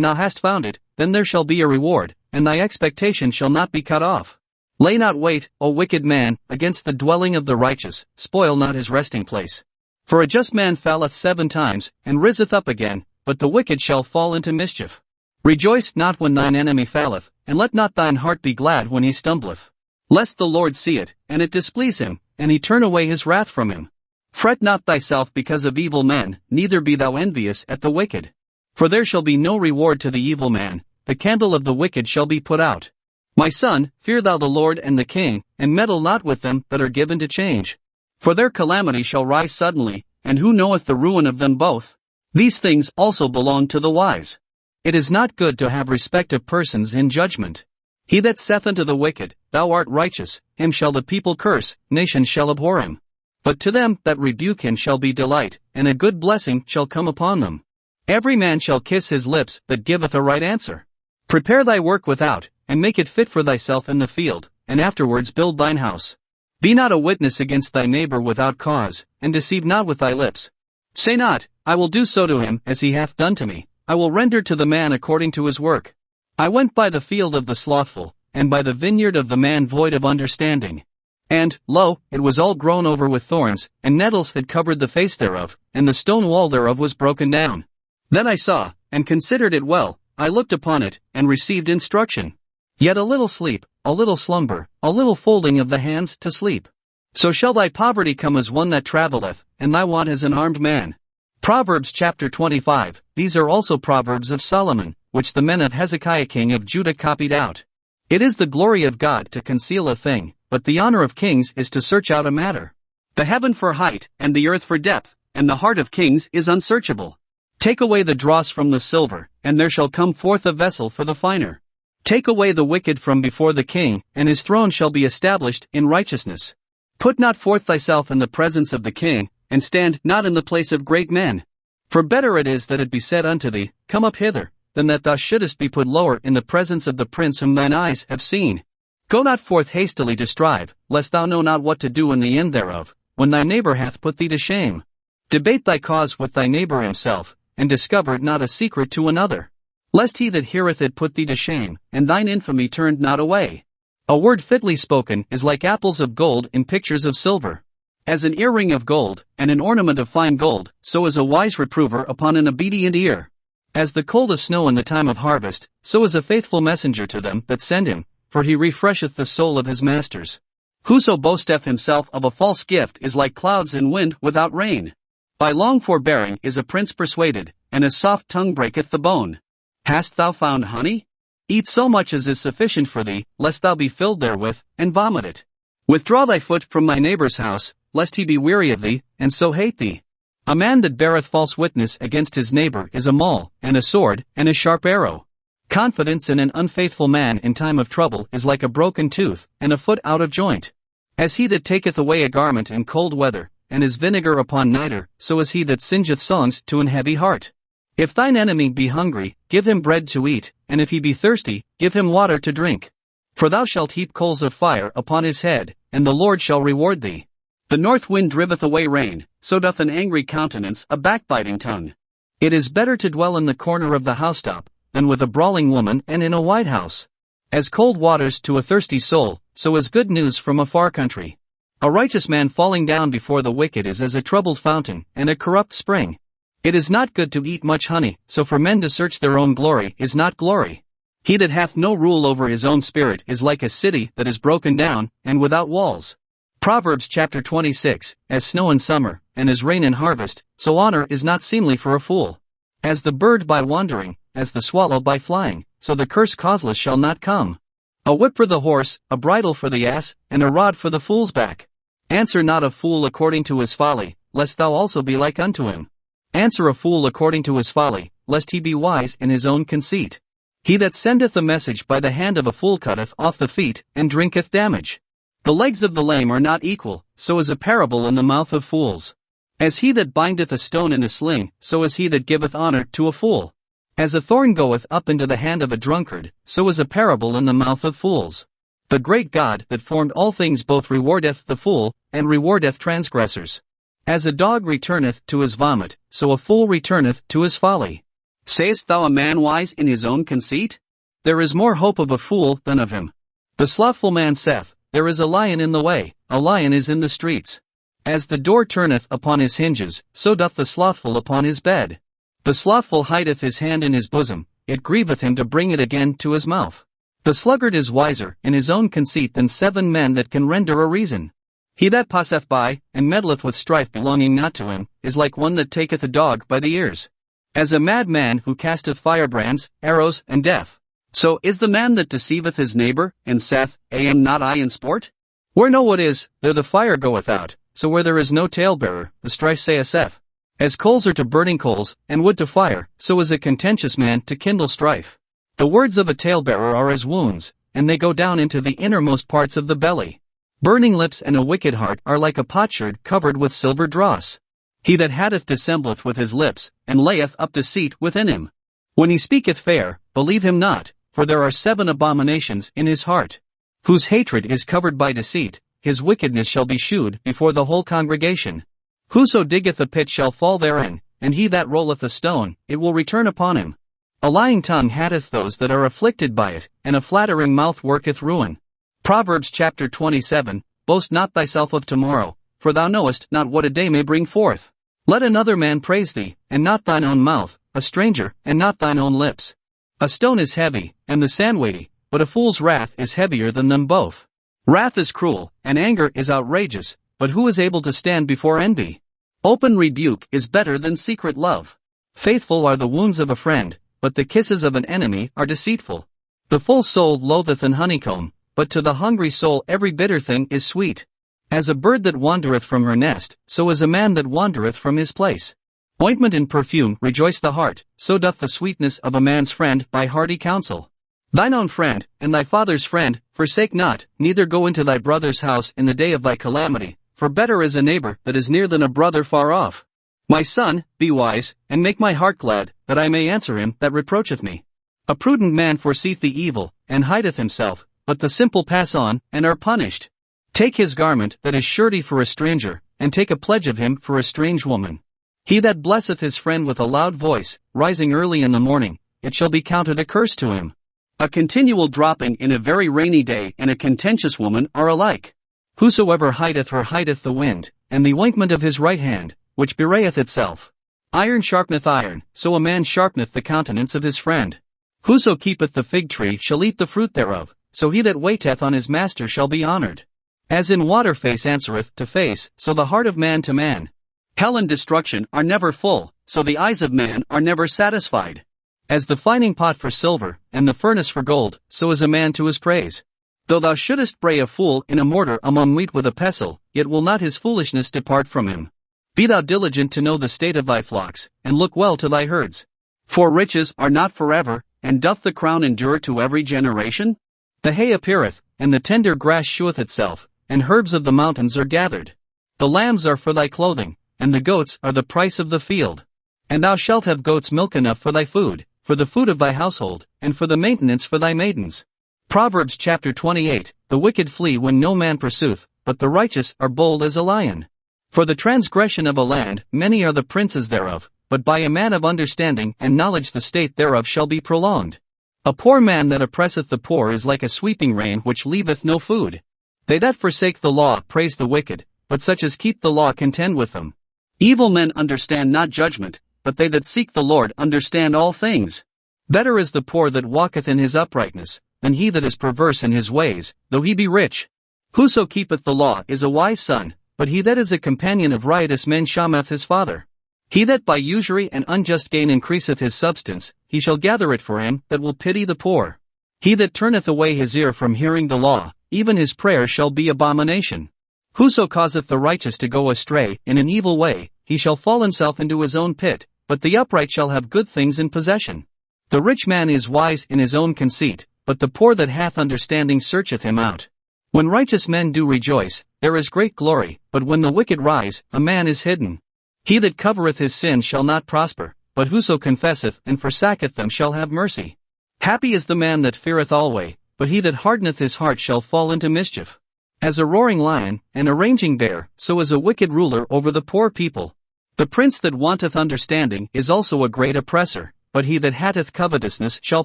thou hast found it, then there shall be a reward, and thy expectation shall not be cut off. Lay not wait, O wicked man, against the dwelling of the righteous, spoil not his resting place. For a just man falleth 7 times, and riseth up again, but the wicked shall fall into mischief. Rejoice not when thine enemy falleth, and let not thine heart be glad when he stumbleth. Lest the Lord see it, and it displease him, and he turn away his wrath from him. Fret not thyself because of evil men, neither be thou envious at the wicked. For there shall be no reward to the evil man, the candle of the wicked shall be put out. My son, fear thou the Lord and the king, and meddle not with them that are given to change. For their calamity shall rise suddenly, and who knoweth the ruin of them both? These things also belong to the wise. It is not good to have respect of persons in judgment. He that saith unto the wicked, Thou art righteous, him shall the people curse, nations shall abhor him. But to them that rebuke him shall be delight, and a good blessing shall come upon them. Every man shall kiss his lips that giveth a right answer. Prepare thy work without, and make it fit for thyself in the field, and afterwards build thine house. Be not a witness against thy neighbor without cause, and deceive not with thy lips. Say not, I will do so to him as he hath done to me, I will render to the man according to his work. I went by the field of the slothful, and by the vineyard of the man void of understanding. And, lo, it was all grown over with thorns, and nettles had covered the face thereof, and the stone wall thereof was broken down. Then I saw, and considered it well, I looked upon it, and received instruction. Yet a little sleep, a little slumber, a little folding of the hands to sleep. So shall thy poverty come as one that travelleth, and thy want as an armed man. Proverbs chapter 25, these are also Proverbs of Solomon, which the men of Hezekiah king of Judah copied out. It is the glory of God to conceal a thing, but the honor of kings is to search out a matter. The heaven for height, and the earth for depth, and the heart of kings is unsearchable. Take away the dross from the silver, and there shall come forth a vessel for the finer. Take away the wicked from before the king, and his throne shall be established in righteousness. Put not forth thyself in the presence of the king, and stand not in the place of great men. For better it is that it be said unto thee, Come up hither, than that thou shouldest be put lower in the presence of the prince whom thine eyes have seen. Go not forth hastily to strive, lest thou know not what to do in the end thereof, when thy neighbor hath put thee to shame. Debate thy cause with thy neighbor himself, and discover not a secret to another. Lest he that heareth it put thee to shame, and thine infamy turned not away. A word fitly spoken is like apples of gold in pictures of silver. As an earring of gold, and an ornament of fine gold, so is a wise reprover upon an obedient ear. As the cold of snow in the time of harvest, so is a faithful messenger to them that send him, for he refresheth the soul of his masters. Whoso boasteth himself of a false gift is like clouds and wind without rain. By long forbearing is a prince persuaded, and a soft tongue breaketh the bone. Hast thou found honey? Eat so much as is sufficient for thee, lest thou be filled therewith, and vomit it. Withdraw thy foot from thy neighbor's house, lest he be weary of thee, and so hate thee. A man that beareth false witness against his neighbor is a maul, and a sword, and a sharp arrow. Confidence in an unfaithful man in time of trouble is like a broken tooth, and a foot out of joint. As he that taketh away a garment in cold weather, and is vinegar upon nitre, so is he that singeth songs to an heavy heart. If thine enemy be hungry, give him bread to eat, and if he be thirsty, give him water to drink. For thou shalt heap coals of fire upon his head, and the Lord shall reward thee. The north wind driveth away rain, so doth an angry countenance a backbiting tongue. It is better to dwell in the corner of the housetop, than with a brawling woman and in a white house. As cold waters to a thirsty soul, so is good news from a far country. A righteous man falling down before the wicked is as a troubled fountain, and a corrupt spring. It is not good to eat much honey, so for men to search their own glory is not glory. He that hath no rule over his own spirit is like a city that is broken down, and without walls. Proverbs chapter 26, as snow in summer, and as rain in harvest, so honor is not seemly for a fool. As the bird by wandering, as the swallow by flying, so the curse causeless shall not come. A whip for the horse, a bridle for the ass, and a rod for the fool's back. Answer not a fool according to his folly, lest thou also be like unto him. Answer a fool according to his folly, lest he be wise in his own conceit. He that sendeth a message by the hand of a fool cutteth off the feet, and drinketh damage. The legs of the lame are not equal, so is a parable in the mouth of fools. As he that bindeth a stone in a sling, so is he that giveth honor to a fool. As a thorn goeth up into the hand of a drunkard, so is a parable in the mouth of fools. The great God that formed all things both rewardeth the fool, and rewardeth transgressors. As a dog returneth to his vomit, so a fool returneth to his folly. Sayest thou a man wise in his own conceit? There is more hope of a fool than of him. The slothful man saith, There is a lion in the way, a lion is in the streets. As the door turneth upon his hinges, so doth the slothful upon his bed. The slothful hideth his hand in his bosom, it grieveth him to bring it again to his mouth. The sluggard is wiser in his own conceit than 7 men that can render a reason. He that passeth by, and meddleth with strife belonging not to him, is like one that taketh a dog by the ears. As a madman who casteth firebrands, arrows, and death. So is the man that deceiveth his neighbor, and saith, Am not I in sport? Where no wood is, there the fire goeth out, so where there is no talebearer, the strife saith. As coals are to burning coals, and wood to fire, so is a contentious man to kindle strife. The words of a talebearer are as wounds, and they go down into the innermost parts of the belly. Burning lips and a wicked heart are like a potsherd covered with silver dross. He that hatteth dissembleth with his lips, and layeth up deceit within him. When he speaketh fair, believe him not, for there are 7 abominations in his heart. Whose hatred is covered by deceit, his wickedness shall be shewed before the whole congregation. Whoso diggeth a pit shall fall therein, and he that rolleth a stone, it will return upon him. A lying tongue hatteth those that are afflicted by it, and a flattering mouth worketh ruin. Proverbs chapter 27, Boast not thyself of tomorrow, for thou knowest not what a day may bring forth. Let another man praise thee, and not thine own mouth, a stranger, and not thine own lips. A stone is heavy, and the sand weighty, but a fool's wrath is heavier than them both. Wrath is cruel, and anger is outrageous, but who is able to stand before envy? Open rebuke is better than secret love. Faithful are the wounds of a friend, but the kisses of an enemy are deceitful. The full soul loatheth an honeycomb, but to the hungry soul every bitter thing is sweet. As a bird that wandereth from her nest, so is a man that wandereth from his place. Ointment and perfume rejoice the heart, so doth the sweetness of a man's friend by hearty counsel. Thine own friend, and thy father's friend, forsake not, neither go into thy brother's house in the day of thy calamity, for better is a neighbor that is near than a brother far off. My son, be wise, and make my heart glad, that I may answer him that reproacheth me. A prudent man foreseeth the evil, and hideth himself, but the simple pass on, and are punished. Take his garment that is surety for a stranger, and take a pledge of him for a strange woman. He that blesseth his friend with a loud voice, rising early in the morning, it shall be counted a curse to him. A continual dropping in a very rainy day and a contentious woman are alike. Whosoever hideth her hideth the wind, and the ointment of his right hand, which bewrayeth itself. Iron sharpeneth iron, so a man sharpeneth the countenance of his friend. Whoso keepeth the fig tree shall eat the fruit thereof, so he that waiteth on his master shall be honored. As in water face answereth to face, so the heart of man to man. Hell and destruction are never full, so the eyes of man are never satisfied. As the fining pot for silver, and the furnace for gold, so is a man to his praise. Though thou shouldest bray a fool in a mortar among wheat with a pestle, yet will not his foolishness depart from him. Be thou diligent to know the state of thy flocks, and look well to thy herds. For riches are not forever, and doth the crown endure to every generation? The hay appeareth, and the tender grass sheweth itself, and herbs of the mountains are gathered. The lambs are for thy clothing, and the goats are the price of the field. And thou shalt have goats' milk enough for thy food, for the food of thy household, and for the maintenance for thy maidens. Proverbs chapter 28, The wicked flee when no man pursueth, but the righteous are bold as a lion. For the transgression of a land, many are the princes thereof, but by a man of understanding and knowledge the state thereof shall be prolonged. A poor man that oppresseth the poor is like a sweeping rain which leaveth no food. They that forsake the law praise the wicked, but such as keep the law contend with them. Evil men understand not judgment, but they that seek the Lord understand all things. Better is the poor that walketh in his uprightness, than he that is perverse in his ways, though he be rich. Whoso keepeth the law is a wise son, but he that is a companion of riotous men shameth his father. He that by usury and unjust gain increaseth his substance, he shall gather it for him that will pity the poor. He that turneth away his ear from hearing the law, even his prayer shall be abomination. Whoso causeth the righteous to go astray in an evil way, he shall fall himself into his own pit, but the upright shall have good things in possession. The rich man is wise in his own conceit, but the poor that hath understanding searcheth him out. When righteous men do rejoice, there is great glory, but when the wicked rise, a man is hidden. He that covereth his sins shall not prosper, but whoso confesseth and forsaketh them shall have mercy. Happy is the man that feareth alway, but he that hardeneth his heart shall fall into mischief. As a roaring lion, and a raging bear, so is a wicked ruler over the poor people. The prince that wanteth understanding is also a great oppressor, but he that hateth covetousness shall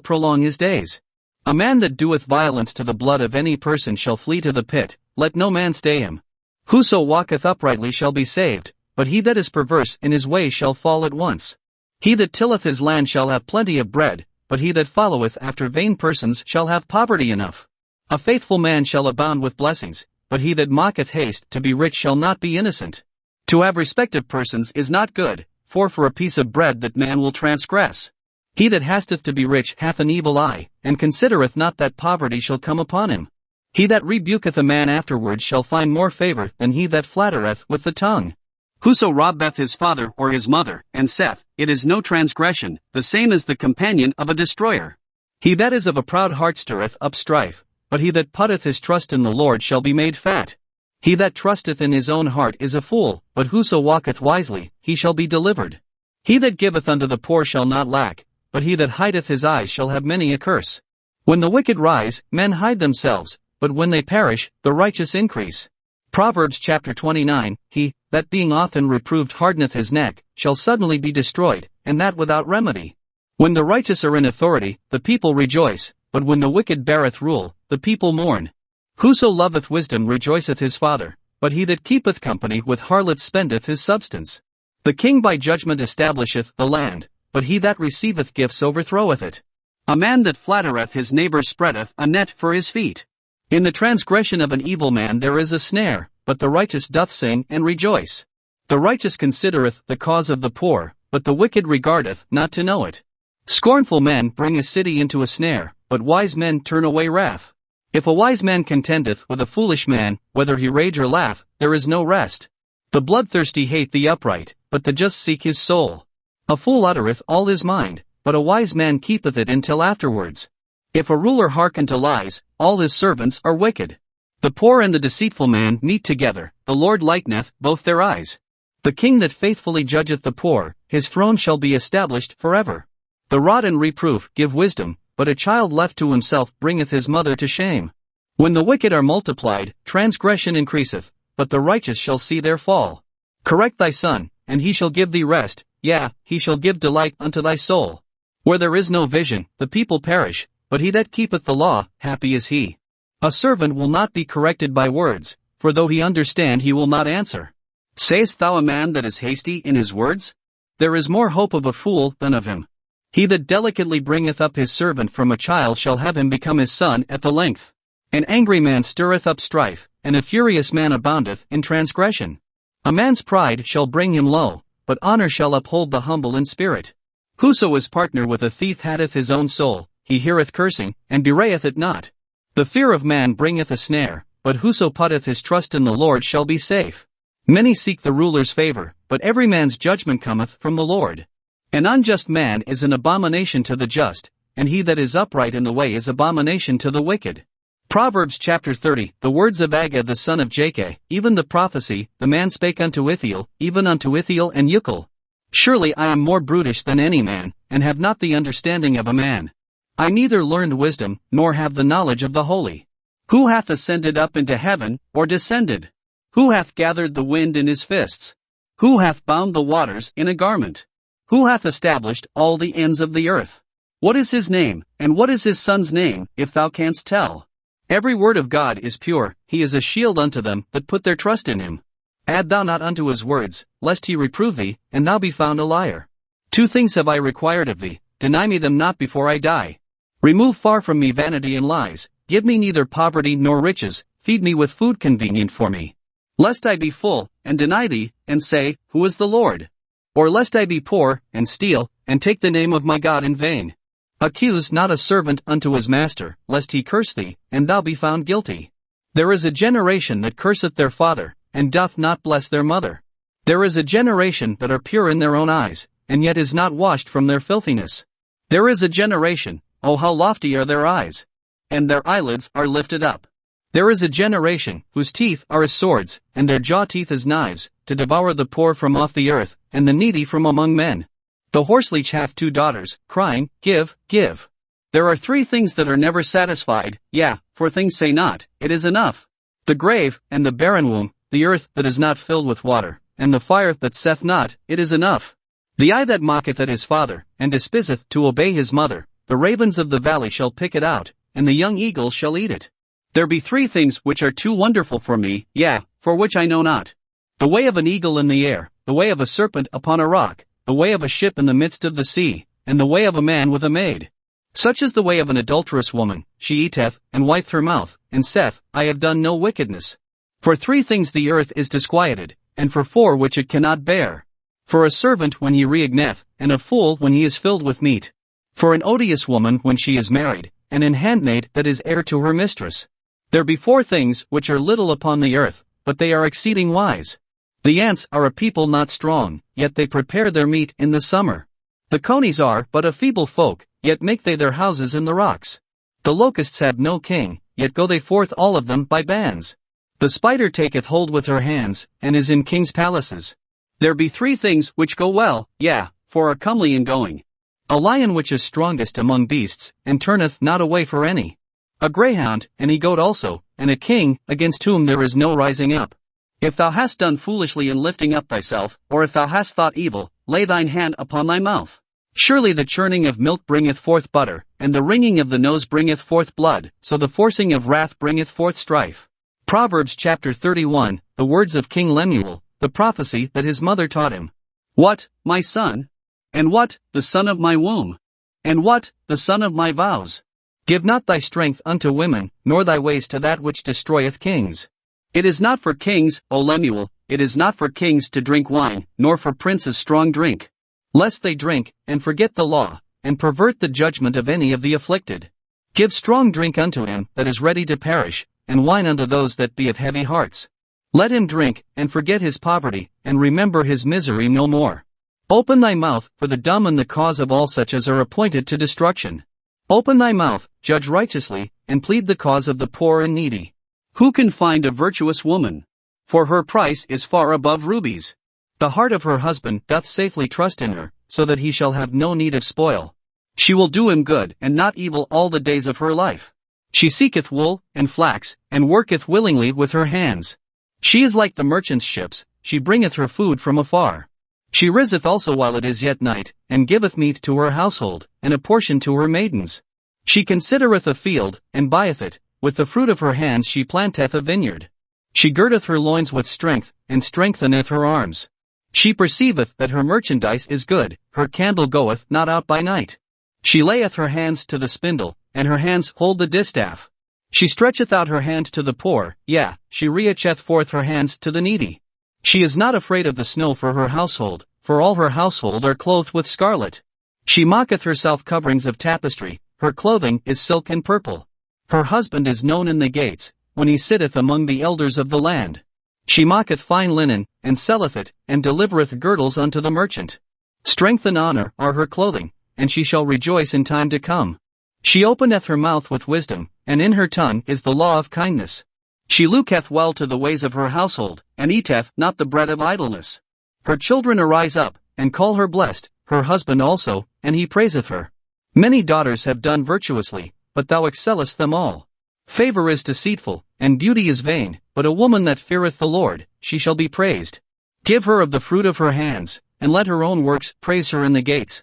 prolong his days. A man that doeth violence to the blood of any person shall flee to the pit, let no man stay him. Whoso walketh uprightly shall be saved, but he that is perverse in his ways shall fall at once. He that tilleth his land shall have plenty of bread, but he that followeth after vain persons shall have poverty enough. A faithful man shall abound with blessings, but he that mocketh haste to be rich shall not be innocent. To have respect of persons is not good, for a piece of bread that man will transgress. He that hasteth to be rich hath an evil eye, and considereth not that poverty shall come upon him. He that rebuketh a man afterwards shall find more favor than he that flattereth with the tongue. Whoso robbeth his father or his mother, and saith, It is no transgression, the same is the companion of a destroyer. He that is of a proud heart stirreth up strife, but he that putteth his trust in the Lord shall be made fat. He that trusteth in his own heart is a fool, but whoso walketh wisely, he shall be delivered. He that giveth unto the poor shall not lack, but he that hideth his eyes shall have many a curse. When the wicked rise, men hide themselves, but when they perish, the righteous increase. Proverbs chapter 29, He that being often reproved hardeneth his neck, shall suddenly be destroyed, and that without remedy. When the righteous are in authority, the people rejoice, but when the wicked beareth rule, the people mourn. Whoso loveth wisdom rejoiceth his father, but he that keepeth company with harlots spendeth his substance. The king by judgment establisheth the land, but he that receiveth gifts overthroweth it. A man that flattereth his neighbor spreadeth a net for his feet. In the transgression of an evil man there is a snare, but the righteous doth sing and rejoice. The righteous considereth the cause of the poor, but the wicked regardeth not to know it. Scornful men bring a city into a snare, but wise men turn away wrath. If a wise man contendeth with a foolish man, whether he rage or laugh, there is no rest. The bloodthirsty hate the upright, but the just seek his soul. A fool uttereth all his mind, but a wise man keepeth it until afterwards. If a ruler hearken to lies, all his servants are wicked. The poor and the deceitful man meet together, the Lord lighteneth both their eyes. The king that faithfully judgeth the poor, his throne shall be established forever. The rod and reproof give wisdom, but a child left to himself bringeth his mother to shame. When the wicked are multiplied, transgression increaseth, but the righteous shall see their fall. Correct thy son, and he shall give thee rest, yea, he shall give delight unto thy soul. Where there is no vision, the people perish, but he that keepeth the law, happy is he. A servant will not be corrected by words, for though he understand he will not answer. Sayest thou a man that is hasty in his words? There is more hope of a fool than of him. He that delicately bringeth up his servant from a child shall have him become his son at the length. An angry man stirreth up strife, and a furious man aboundeth in transgression. A man's pride shall bring him low, but honor shall uphold the humble in spirit. Whoso is partner with a thief hateth his own soul, he heareth cursing, and bewrayeth it not. The fear of man bringeth a snare, but whoso putteth his trust in the Lord shall be safe. Many seek the ruler's favor, but every man's judgment cometh from the Lord. An unjust man is an abomination to the just, and he that is upright in the way is abomination to the wicked. Proverbs chapter 30, The words of Agag the son of Jakeh, even the prophecy, the man spake unto Ithiel, even unto Ithiel and Ucal. Surely I am more brutish than any man, and have not the understanding of a man. I neither learned wisdom, nor have the knowledge of the holy. Who hath ascended up into heaven, or descended? Who hath gathered the wind in his fists? Who hath bound the waters in a garment? Who hath established all the ends of the earth? What is his name, and what is his son's name, if thou canst tell? Every word of God is pure, he is a shield unto them that put their trust in him. Add thou not unto his words, lest he reprove thee, and thou be found a liar. 2 things have I required of thee, deny me them not before I die. Remove far from me vanity and lies, give me neither poverty nor riches, feed me with food convenient for me. Lest I be full, and deny thee, and say, Who is the Lord? Or lest I be poor, and steal, and take the name of my God in vain. Accuse not a servant unto his master, lest he curse thee, and thou be found guilty. There is a generation that curseth their father, and doth not bless their mother. There is a generation that are pure in their own eyes, and yet is not washed from their filthiness. There is a generation, oh how lofty are their eyes! And their eyelids are lifted up. There is a generation, whose teeth are as swords, and their jaw teeth as knives, to devour the poor from off the earth, and the needy from among men. The horseleech hath 2 daughters, crying, Give, give. There are 3 things that are never satisfied, yea, 4 things say not, It is enough. The grave, and the barren womb, the earth that is not filled with water, and the fire that saith not, it is enough. The eye that mocketh at his father, and despiseth to obey his mother, the ravens of the valley shall pick it out, and the young eagles shall eat it. There be 3 things which are too wonderful for me, yea, for which I know not. The way of an eagle in the air, the way of a serpent upon a rock, the way of a ship in the midst of the sea, and the way of a man with a maid. Such is the way of an adulterous woman, she eateth, and wipeth her mouth, and saith, I have done no wickedness. For 3 things the earth is disquieted, and for 4 which it cannot bear. For a servant when he reigneth, and a fool when he is filled with meat. For an odious woman when she is married, and an handmaid that is heir to her mistress. There be 4 things which are little upon the earth, but they are exceeding wise. The ants are a people not strong, yet they prepare their meat in the summer. The conies are but a feeble folk, yet make they their houses in the rocks. The locusts have no king, yet go they forth all of them by bands. The spider taketh hold with her hands, and is in kings' palaces. There be 3 things which go well, yea, for are comely in going. A lion which is strongest among beasts, and turneth not away for any. A greyhound, and a goat also, and a king, against whom there is no rising up. If thou hast done foolishly in lifting up thyself, or if thou hast thought evil, lay thine hand upon thy mouth. Surely the churning of milk bringeth forth butter, and the wringing of the nose bringeth forth blood, so the forcing of wrath bringeth forth strife. Proverbs chapter 31, the words of King Lemuel, the prophecy that his mother taught him. What, my son? And what, the son of my womb? And what, the son of my vows? Give not thy strength unto women, nor thy ways to that which destroyeth kings. It is not for kings, O Lemuel, it is not for kings to drink wine, nor for princes strong drink. Lest they drink, and forget the law, and pervert the judgment of any of the afflicted. Give strong drink unto him that is ready to perish, and wine unto those that be of heavy hearts. Let him drink, and forget his poverty, and remember his misery no more. Open thy mouth for the dumb and the cause of all such as are appointed to destruction. Open thy mouth, judge righteously, and plead the cause of the poor and needy. Who can find a virtuous woman? For her price is far above rubies. The heart of her husband doth safely trust in her, so that he shall have no need of spoil. She will do him good and not evil all the days of her life. She seeketh wool, and flax, and worketh willingly with her hands. She is like the merchant's ships, she bringeth her food from afar. She riseth also while it is yet night, and giveth meat to her household, and a portion to her maidens. She considereth a field, and buyeth it, with the fruit of her hands she planteth a vineyard. She girdeth her loins with strength, and strengtheneth her arms. She perceiveth that her merchandise is good, her candle goeth not out by night. She layeth her hands to the spindle, and her hands hold the distaff. She stretcheth out her hand to the poor, yea, she reacheth forth her hands to the needy. She is not afraid of the snow for her household, for all her household are clothed with scarlet. She mocketh herself coverings of tapestry, her clothing is silk and purple. Her husband is known in the gates, when he sitteth among the elders of the land. She mocketh fine linen, and selleth it, and delivereth girdles unto the merchant. Strength and honor are her clothing, and she shall rejoice in time to come. She openeth her mouth with wisdom, and in her tongue is the law of kindness. She looketh well to the ways of her household, and eateth not the bread of idleness. Her children arise up, and call her blessed, her husband also, and he praiseth her. Many daughters have done virtuously, but thou excellest them all. Favor is deceitful, and beauty is vain, but a woman that feareth the Lord, she shall be praised. Give her of the fruit of her hands, and let her own works praise her in the gates.